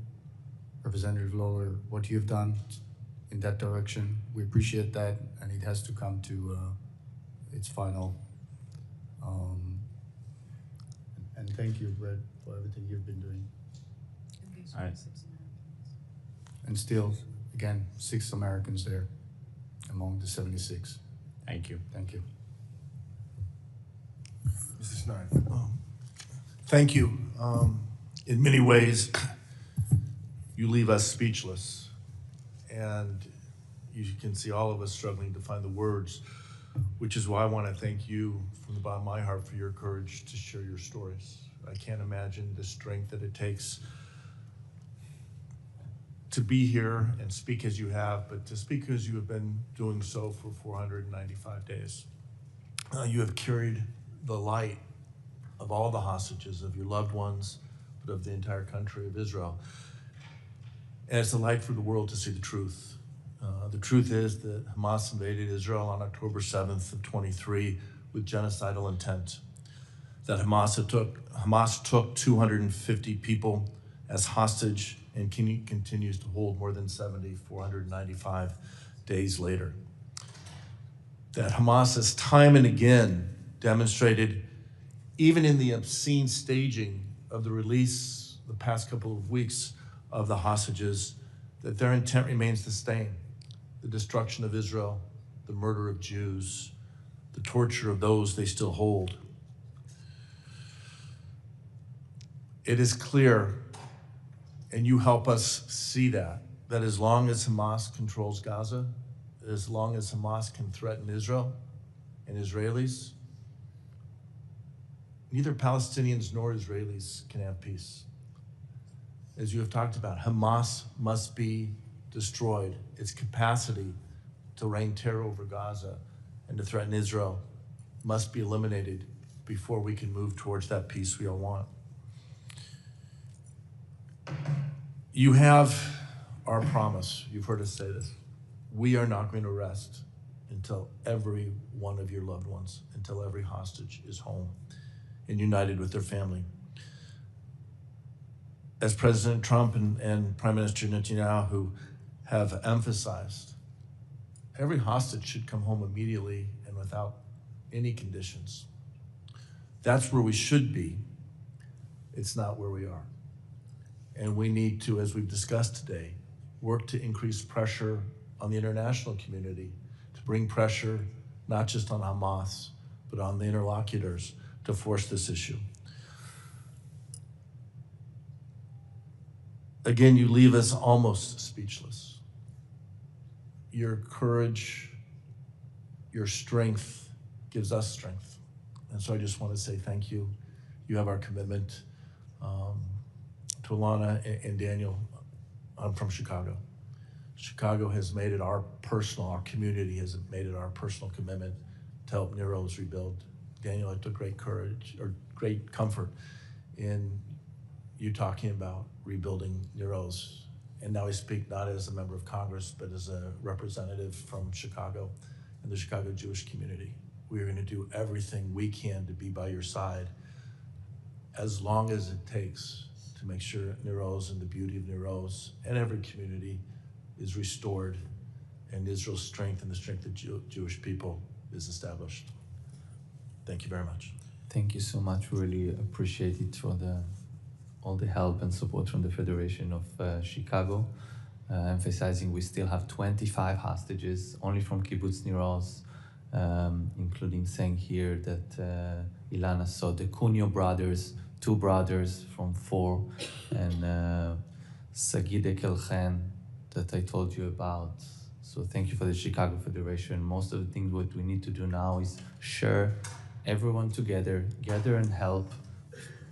Representative Lawler, what you've done in that direction. We appreciate that, and it has to come to its final. And thank you, Brett, for everything you've been doing. All right. And still, again, 6 Americans there among the 76. Thank you. Thank you. Mr. Snyder. Thank you. In many ways, you leave us speechless. And you can see all of us struggling to find the words, which is why I want to thank you from the bottom of my heart for your courage to share your stories. I can't imagine the strength that it takes to be here and speak as you have, but to speak as you have been doing so for 495 days. You have carried the light of all the hostages, of your loved ones, but of the entire country of Israel. And it's a light for the world to see the truth. The truth is that Hamas invaded Israel on October 7th of 23 with genocidal intent. that Hamas took 250 people as hostage and continues to hold more than 70, 495 days later. That Hamas has time and again demonstrated, even in the obscene staging of the release the past couple of weeks of the hostages, that their intent remains the same: the destruction of Israel, the murder of Jews, the torture of those they still hold. It is clear, and you help us see that as long as Hamas controls Gaza, as long as Hamas can threaten Israel and Israelis, neither Palestinians nor Israelis can have peace. As you have talked about, Hamas must be destroyed. Its capacity to rain terror over Gaza and to threaten Israel must be eliminated before we can move towards that peace we all want. You have our promise. You've heard us say this. We are not going to rest until every one of your loved ones, until every hostage is home and united with their family. As President Trump and Prime Minister Netanyahu have emphasized, every hostage should come home immediately and without any conditions. That's where we should be. It's not where we are. And we need to, as we've discussed today, work to increase pressure on the international community, to bring pressure not just on Hamas, but on the interlocutors to force this issue. Again, you leave us almost speechless. Your courage, your strength gives us strength. And so I just want to say thank you. You have our commitment. To Alana and Daniel, I'm from Chicago. Chicago has made it our community has made it our personal commitment to help Nero's rebuild. Daniel, I took great comfort in you talking about rebuilding Nero's. And now I speak not as a member of Congress, but as a representative from Chicago and the Chicago Jewish community. We are going to do everything we can to be by your side as long as it takes to make sure Nero's and the beauty of Nero's and every community is restored and Israel's strength and the strength of Jewish people is established. Thank you very much. Thank you so much. We really appreciate it for all the help and support from the Federation of Chicago, emphasizing we still have 25 hostages only from Kibbutz Niroz, including saying here that Ilana saw the Cunio brothers, 2 brothers from 4, and Sagide Kelchen that I told you about. So thank you for the Chicago Federation. Most of the things what we need to do now is share everyone together, gather and help,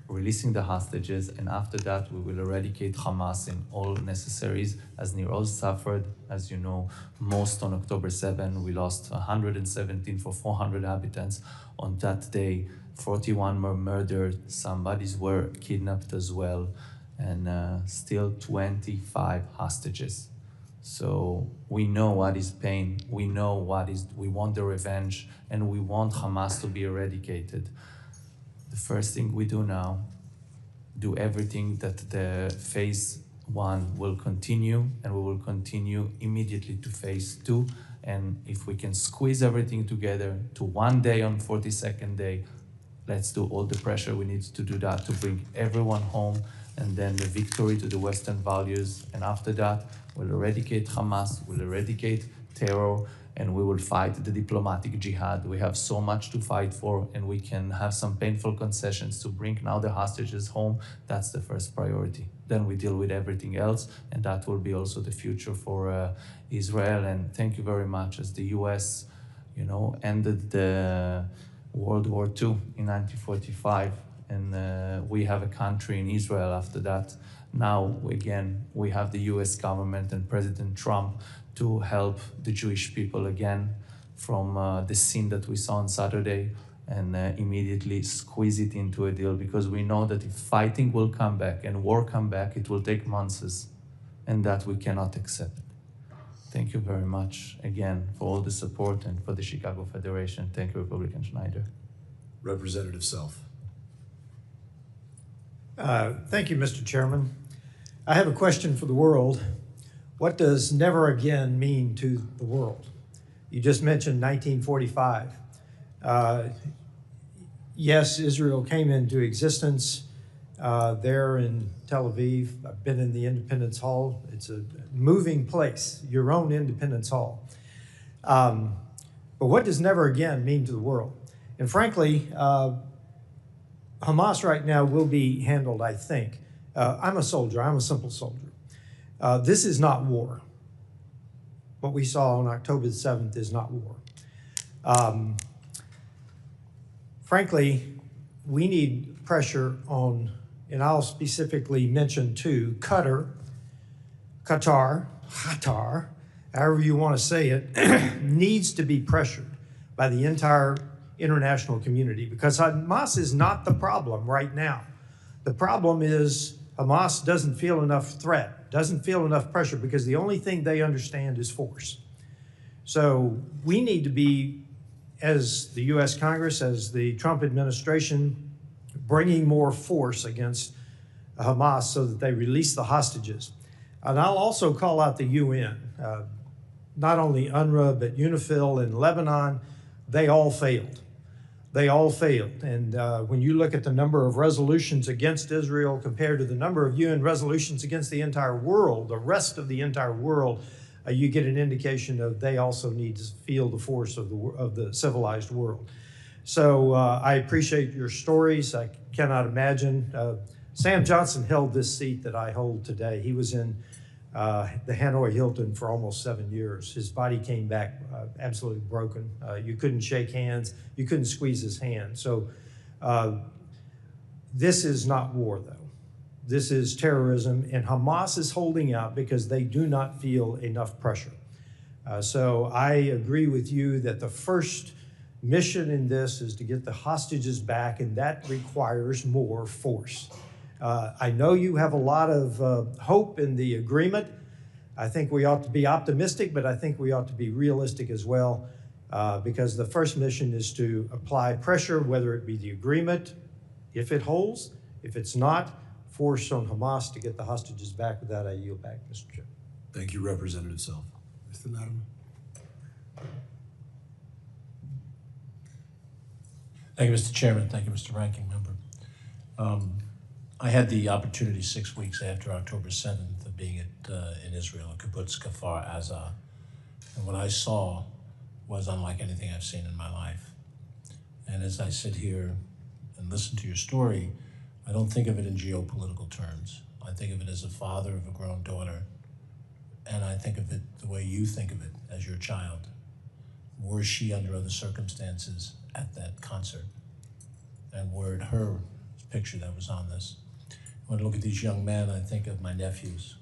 releasing the hostages, and after that we will eradicate Hamas in all necessaries, as Nir Oz suffered, as you know, most on October 7. We lost 117 for 400 inhabitants on that day. 41 were murdered, some bodies were kidnapped as well, and still 25 hostages. So we know what is pain, we know we want the revenge, and we want Hamas to be eradicated. The first thing we do now, do everything that the phase 1 will continue, and we will continue immediately to phase 2. And if we can squeeze everything together to 1 day on 42nd day, let's do all the pressure we need to do that to bring everyone home, and then the victory to the Western values. And after that, we'll eradicate Hamas, we'll eradicate terror, and we will fight the diplomatic jihad. We have so much to fight for, and we can have some painful concessions to bring now the hostages home. That's the first priority. Then we deal with everything else, and that will be also the future for Israel. And thank you very much. As the US, ended the World War II in 1945, and we have a country in Israel after that. Now, again, we have the US government and President Trump to help the Jewish people again from the scene that we saw on Saturday, and immediately squeeze it into a deal, because we know that if fighting will come back and war come back, it will take months, and that we cannot accept. Thank you very much again for all the support, and for the Chicago Federation. Thank you, Republican Schneider. Representative Self. Thank you, Mr. Chairman. I have a question for the world. What does never again mean to the world? You just mentioned 1945. Yes, Israel came into existence there in Tel Aviv. I've been in the Independence Hall. It's a moving place, your own Independence Hall. But what does never again mean to the world? And frankly, Hamas right now will be handled, I think. I'm a soldier. I'm a simple soldier. This is not war. What we saw on October the 7th is not war. Frankly, we need pressure on, and I'll specifically mention two, Qatar, however you want to say it, needs to be pressured by the entire international community, because Hamas is not the problem right now. The problem is Hamas doesn't feel enough threat, doesn't feel enough pressure, because the only thing they understand is force. So we need to be, as the US Congress, as the Trump administration, bringing more force against Hamas so that they release the hostages. And I'll also call out the UN. Not only UNRWA, but UNIFIL in Lebanon, they all failed. They all failed. And when you look at the number of resolutions against Israel compared to the number of UN resolutions against the entire world, the rest of the entire world, you get an indication of they also need to feel the force of the civilized world. So I appreciate your stories. I cannot imagine. Sam Johnson held this seat that I hold today. He was in the Hanoi Hilton for almost 7 years. His body came back absolutely broken. You couldn't shake hands. You couldn't squeeze his hand. So this is not war, though. This is terrorism, and Hamas is holding out because they do not feel enough pressure. So I agree with you that the first mission in this is to get the hostages back, and that requires more force. I know you have a lot of hope in the agreement. I think we ought to be optimistic, but I think we ought to be realistic as well, because the first mission is to apply pressure, whether it be the agreement, if it holds. If it's not, force on Hamas to get the hostages back. With that, I yield back, Mr. Chair. Thank you, Representative Self. Mr. Latimer. Thank you, Mr. Chairman. Thank you, Mr. Ranking Member. I had the opportunity 6 weeks after October 7th of being in Israel, in Kibbutz Kfar Aza. And what I saw was unlike anything I've seen in my life. And as I sit here and listen to your story, I don't think of it in geopolitical terms. I think of it as a father of a grown daughter, and I think of it the way you think of it as your child. Were she under other circumstances at that concert? And were it her picture that was on this? When I look at these young men, I think of my nephews.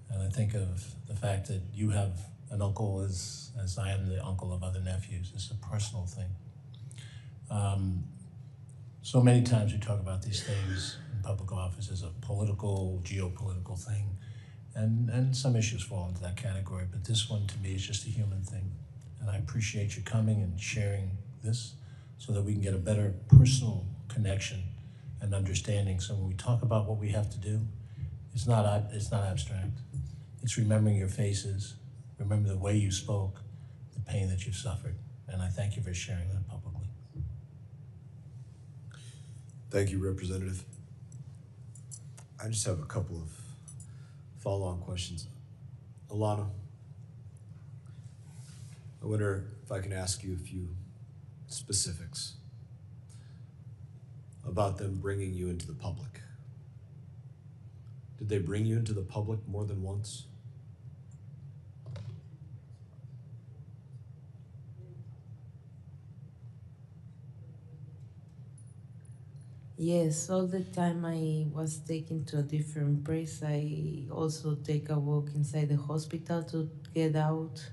And I think of the fact that you have an uncle as I am the uncle of other nephews. It's a personal thing. So many times we talk about these things in public office as a political, geopolitical thing. And some issues fall into that category, but this one to me is just a human thing. And I appreciate you coming and sharing this so that we can get a better personal connection and understanding. So when we talk about what we have to do, it's not abstract. It's remembering your faces, remember the way you spoke, the pain that you've suffered. And I thank you for sharing that publicly. Thank you, Representative. I just have a couple of follow-on questions. Alana, I wonder if I can ask you a few specifics about them bringing you into the public. Did they bring you into the public more than once? Yes, all the time I was taken to a different place. I also take a walk inside the hospital to get out.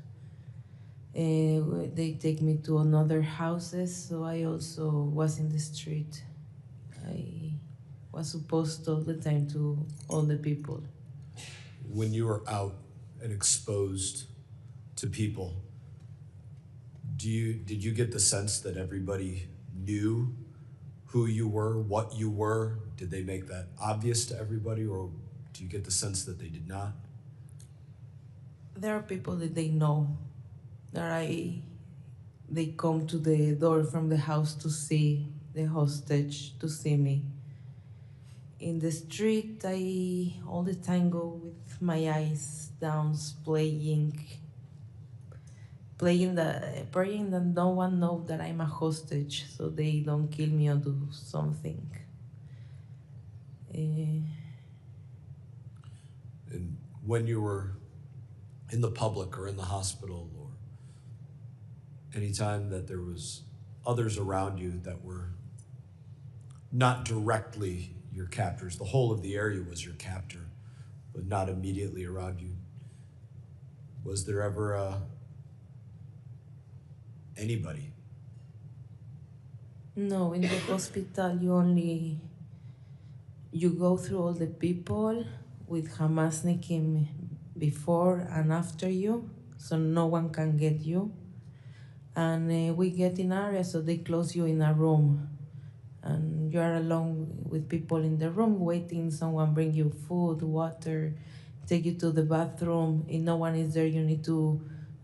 They take me to another houses, so I also was in the street. I was supposed all the time to all the people. When you were out and exposed to people, did you get the sense that everybody knew who you were, what you were? Did they make that obvious to everybody, or do you get the sense that they did not? There are people that they know, they come to the door from the house to see the hostage, to see me. In the street, I all the time go with my eyes down, praying that no one know that I'm a hostage, so they don't kill me or do something. And when you were in the public or in the hospital, or anytime that there was others around you that were not directly your captors, the whole of the area was your captor, but not immediately around you, was there ever anybody? No, in the hospital you go through all the people with Hamasnikim before and after you, so no one can get you. And we get in area, so they close you in a room. And you are alone with people in the room waiting, someone bring you food, water, take you to the bathroom. If no one is there, you need to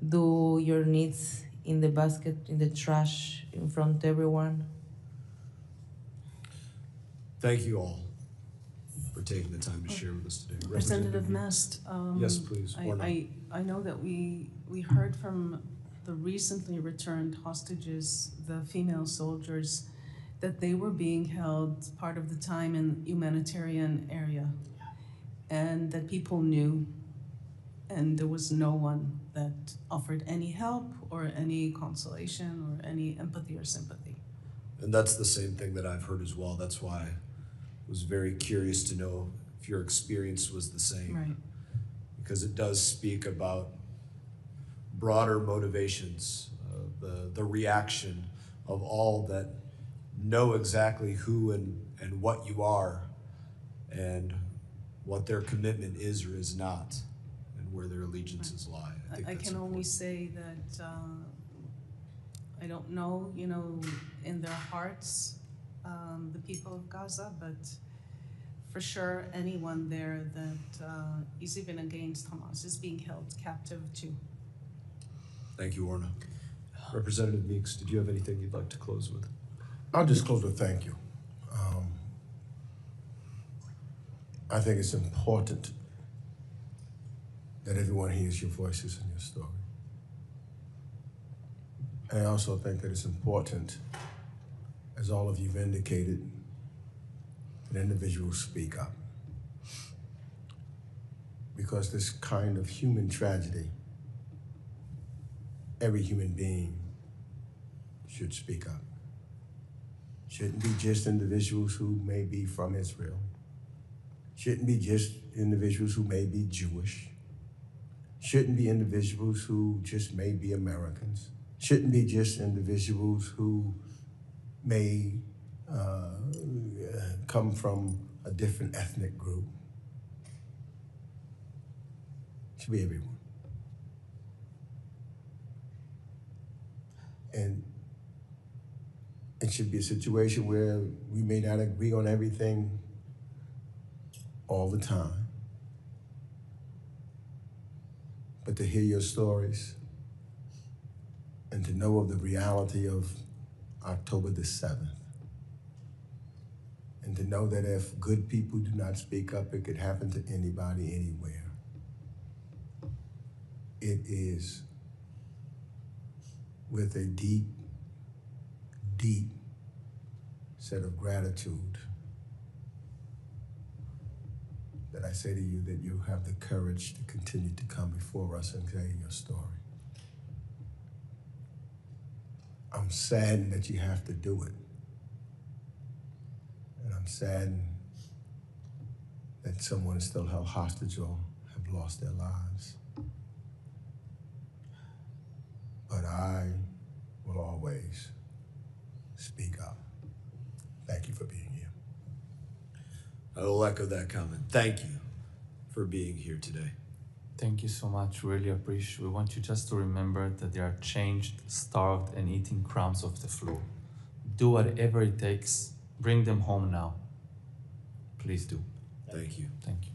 do your needs in the basket, in the trash, in front of everyone. Thank you all for taking the time to share with us today. Representative Mast, yes, please. I know that we heard from the recently returned hostages, the female soldiers, that they were being held part of the time in humanitarian area, and that people knew, and there was no one that offered any help or any consolation or any empathy or sympathy. And that's the same thing that I've heard as well. That's why I was very curious to know if your experience was the same. Right. Because it does speak about broader motivations, the reaction of all that know exactly who and what you are, and what their commitment is or is not, and where their allegiances lie. I can only say that I don't know, in their hearts, the people of Gaza, but for sure anyone there that is even against Hamas is being held captive too. Thank you, Orna. Representative Meeks, did you have anything you'd like to close with? I'll just close with thank you. I think it's important that everyone hears your voices and your story. And I also think that it's important, as all of you've indicated, that individuals speak up. Because this kind of human tragedy, every human being should speak up. Shouldn't be just individuals who may be from Israel. Shouldn't be just individuals who may be Jewish. Shouldn't be individuals who just may be Americans. Shouldn't be just individuals who may come from a different ethnic group. It should be everyone. And it should be a situation where we may not agree on everything all the time, but to hear your stories and to know of the reality of October the 7th, and to know that if good people do not speak up, it could happen to anybody, anywhere. It is with a deep, deep set of gratitude that I say to you that you have the courage to continue to come before us and tell your story. I'm saddened that you have to do it. And I'm saddened that someone is still held hostage or have lost their lives. But I will always speak up. Thank you for being here. I will echo that comment. Thank you for being here today. Thank you so much. Really appreciate. We want you just to remember that they are changed, starved, and eating crumbs off the floor. Do whatever it takes. Bring them home now. Please do. Thank you. Thank you.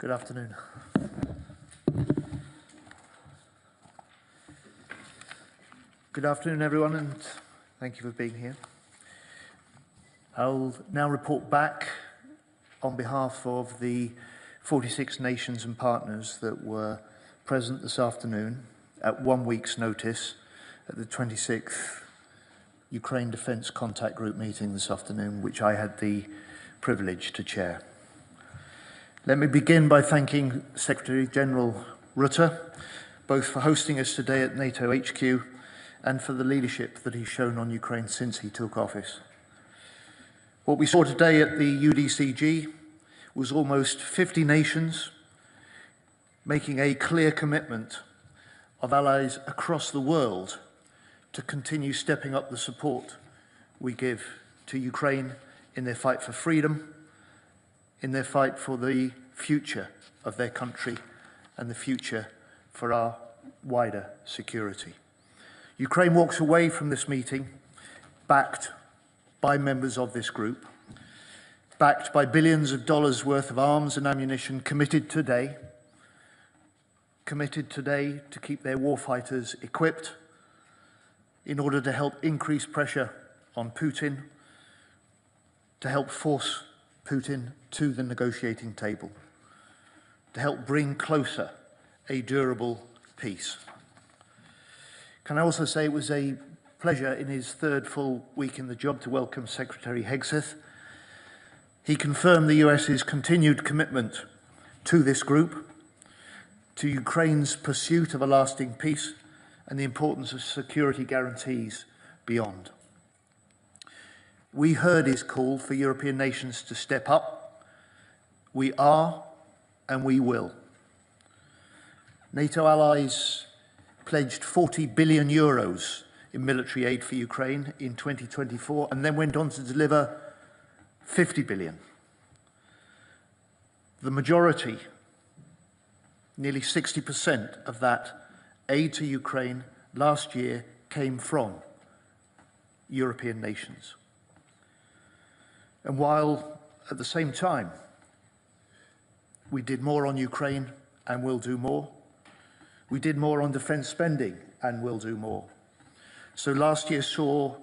Good afternoon. Good afternoon, everyone, and thank you for being here. I'll now report back on behalf of the 46 nations and partners that were present this afternoon at 1 week's notice at the 26th Ukraine Defence Contact Group meeting this afternoon, which I had the privilege to chair. Let me begin by thanking Secretary General Rutte, both for hosting us today at NATO HQ and for the leadership that he's shown on Ukraine since he took office. What we saw today at the UDCG was almost 50 nations making a clear commitment of allies across the world to continue stepping up the support we give to Ukraine in their fight for freedom, in their fight for the future of their country and the future for our wider security. Ukraine walks away from this meeting backed by members of this group, backed by billions of dollars worth of arms and ammunition committed today to keep their warfighters equipped in order to help increase pressure on Putin, to help force Putin to the negotiating table, to help bring closer a durable peace. Can I also say it was a pleasure in his third full week in the job to welcome Secretary Hegseth. He confirmed the US's continued commitment to this group, to Ukraine's pursuit of a lasting peace, and the importance of security guarantees beyond. We heard his call for European nations to step up. We are, and we will. NATO allies pledged 40 billion euros in military aid for Ukraine in 2024 and then went on to deliver 50 billion. The majority, nearly 60% of that aid to Ukraine last year came from European nations. And while at the same time we did more on Ukraine and will do more, we did more on defence spending and will do more. So last year saw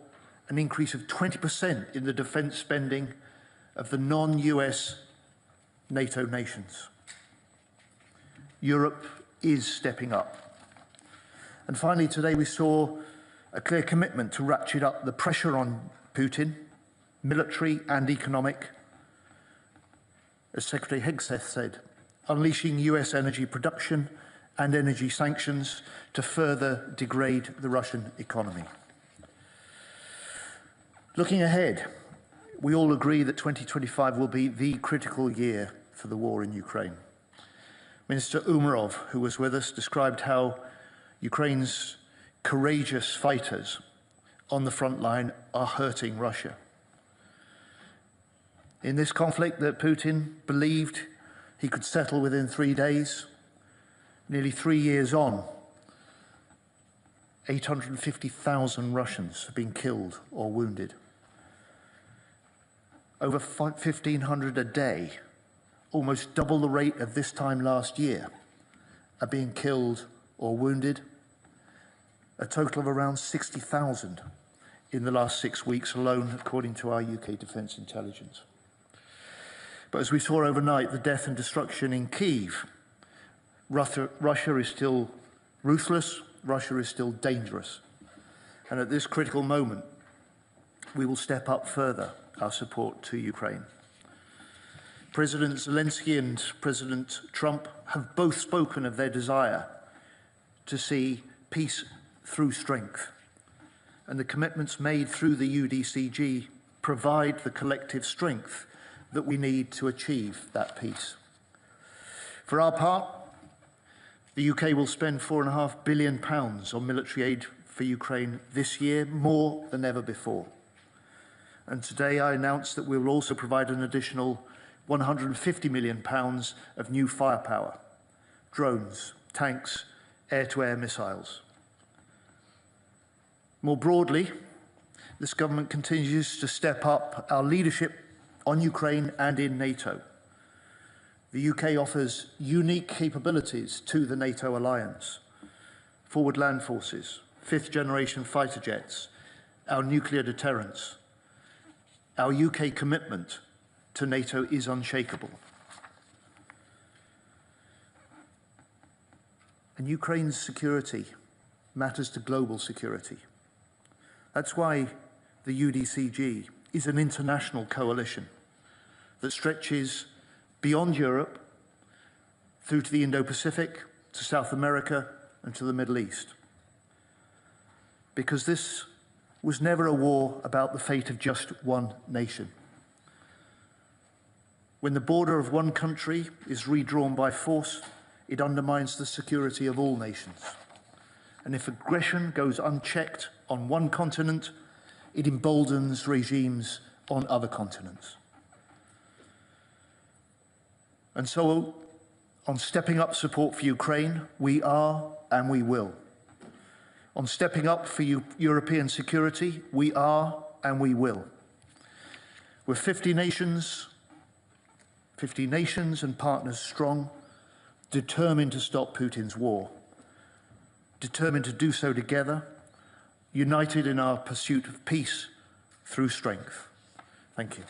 an increase of 20% in the defence spending of the non-US NATO nations. Europe is stepping up. And finally today we saw a clear commitment to ratchet up the pressure on Putin, military and economic, as Secretary Hegseth said, unleashing US energy production and energy sanctions to further degrade the Russian economy. Looking ahead, we all agree that 2025 will be the critical year for the war in Ukraine. Minister Umerov, who was with us, described how Ukraine's courageous fighters on the front line are hurting Russia. In this conflict that Putin believed he could settle within 3 days, nearly 3 years on, 850,000 Russians have been killed or wounded. Over 1,500 a day, almost double the rate of this time last year, are being killed or wounded. A total of around 60,000 in the last 6 weeks alone, according to our UK Defence Intelligence. But as we saw overnight, the death and destruction in Kyiv, Russia is still ruthless, Russia is still dangerous. And at this critical moment, we will step up further our support to Ukraine. President Zelensky and President Trump have both spoken of their desire to see peace through strength. And the commitments made through the UDCG provide the collective strength that we need to achieve that peace. For our part, the UK will spend £4.5 billion on military aid for Ukraine this year, more than ever before. And today I announced that we will also provide an additional £150 million of new firepower, drones, tanks, air-to-air missiles. More broadly, this government continues to step up our leadership on Ukraine and in NATO. The UK offers unique capabilities to the NATO alliance: forward land forces, fifth-generation fighter jets, our nuclear deterrence. Our UK commitment to NATO is unshakable. And Ukraine's security matters to global security. That's why the UDCG is an international coalition that stretches beyond Europe through to the Indo-Pacific, to South America, and to the Middle East. Because this was never a war about the fate of just one nation. When the border of one country is redrawn by force, it undermines the security of all nations. And if aggression goes unchecked on one continent, it emboldens regimes on other continents. And so, on stepping up support for Ukraine, we are and we will. On stepping up for European security, we are and we will. We're 50 nations and partners strong, determined to stop Putin's war, determined to do so together, united in our pursuit of peace through strength. Thank you.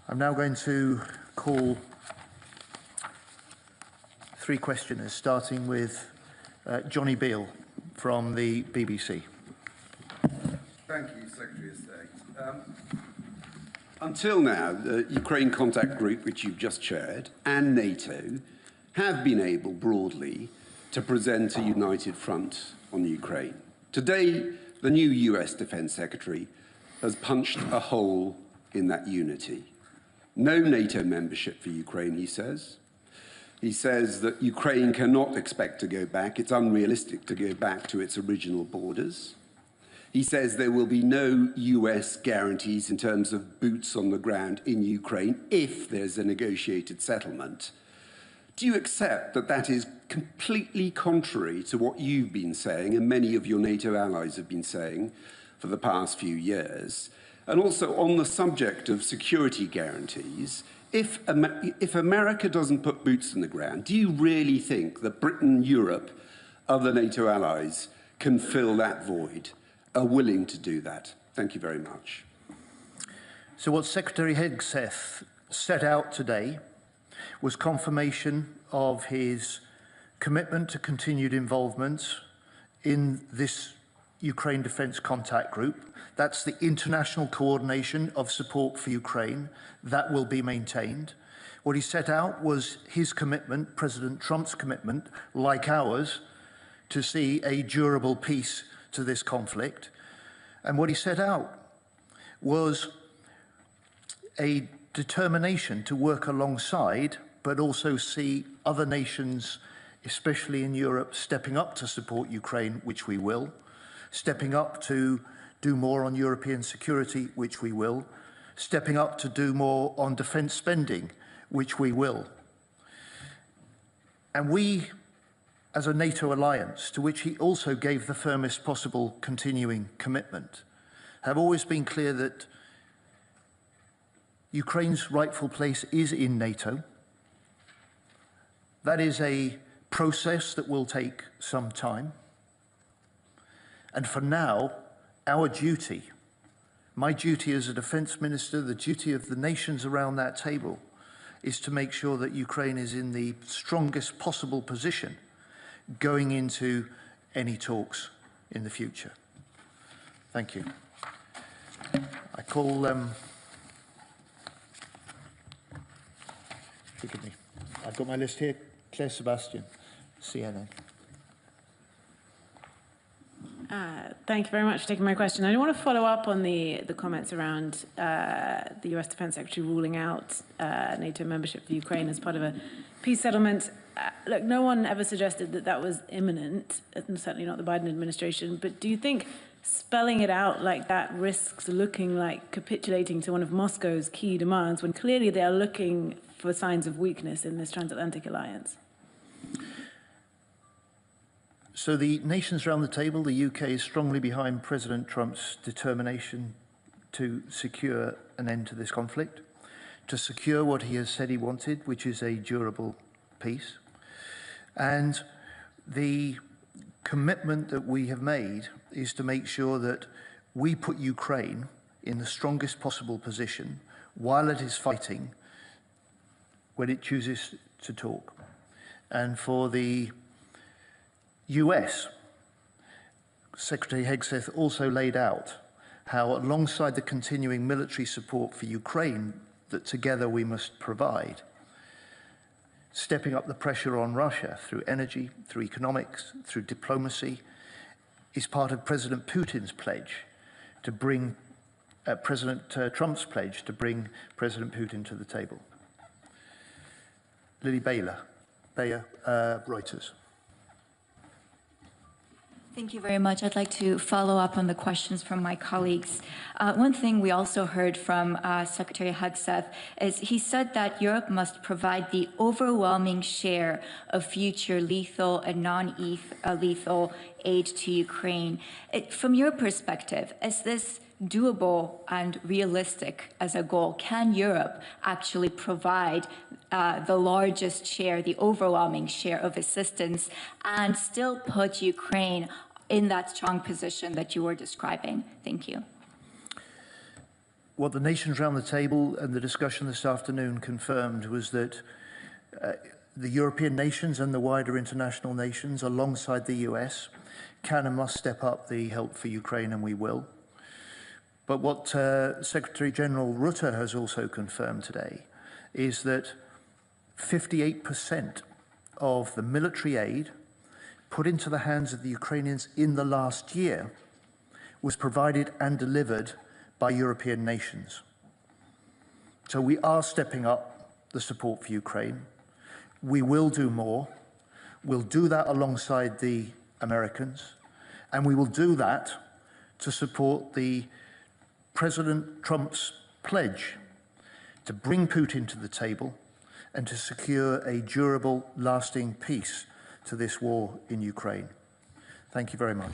I'm now going to call three questioners, starting with Johnny Beale from the BBC. Thank you, Secretary of State. Until now, the Ukraine Contact Group, which you've just chaired, and NATO have been able broadly to present a united front on Ukraine. Today, the new US Defense Secretary has punched a hole in that unity. No NATO membership for Ukraine, he says. He says that Ukraine cannot expect to go back. It's unrealistic to go back to its original borders. He says there will be no US guarantees in terms of boots on the ground in Ukraine if there's a negotiated settlement. Do you accept that that is completely contrary to what you've been saying and many of your NATO allies have been saying for the past few years? And also on the subject of security guarantees, if America doesn't put boots on the ground, do you really think that Britain, Europe, other NATO allies can fill that void, are willing to do that? Thank you very much. So what Secretary Hegseth set out today was confirmation of his commitment to continued involvement in this Ukraine Defence Contact Group. That's the international coordination of support for Ukraine. That will be maintained. What he set out was his commitment, President Trump's commitment, like ours, to see a durable peace to this conflict. And what he set out was a determination to work alongside, but also see other nations, especially in Europe, stepping up to support Ukraine, which we will, stepping up to do more on European security, which we will, stepping up to do more on defence spending, which we will. And we, as a NATO alliance, to which he also gave the firmest possible continuing commitment, have always been clear that Ukraine's rightful place is in NATO. That is a process that will take some time. And for now, our duty, my duty as a defense minister, the duty of the nations around that table, is to make sure that Ukraine is in the strongest possible position going into any talks in the future. Thank you. I call, forgive me, I've got my list here. Claire Sebastian, CNN. Thank you very much for taking my question. I want to follow up on the comments around the US Defense Secretary ruling out NATO membership for Ukraine as part of a peace settlement. Look, no one ever suggested that that was imminent, and certainly not the Biden administration, but do you think spelling it out like that risks looking like capitulating to one of Moscow's key demands when clearly they are looking for signs of weakness in this transatlantic alliance? So the nations around the table, the UK is strongly behind President Trump's determination to secure an end to this conflict, to secure what he has said he wanted, which is a durable peace. And the commitment that we have made is to make sure that we put Ukraine in the strongest possible position while it is fighting when it chooses to talk. And for the US, Secretary Hegseth also laid out how, alongside the continuing military support for Ukraine that together we must provide, stepping up the pressure on Russia through energy, through economics, through diplomacy, is part of President Putin's pledge to bring President Trump's pledge to bring President Putin to the table. Lily Bayer, Reuters. Thank you very much. I'd like to follow up on the questions from my colleagues. One thing we also heard from Secretary Hegseth is he said that Europe must provide the overwhelming share of future lethal and non-lethal aid to Ukraine. From your perspective, is this doable and realistic as a goal? Can Europe actually provide the largest share, the overwhelming share of assistance, and still put Ukraine in that strong position that you were describing? Thank you. What the nations around the table and the discussion this afternoon confirmed was that the European nations and the wider international nations, alongside the US, can and must step up the help for Ukraine, and we will. But what Secretary General Rutte has also confirmed today is that 58% of the military aid put into the hands of the Ukrainians in the last year was provided and delivered by European nations. So we are stepping up the support for Ukraine. We will do more. We'll do that alongside the Americans, and we will do that to support the President Trump's pledge to bring Putin to the table and to secure a durable, lasting peace to this war in Ukraine. Thank you very much.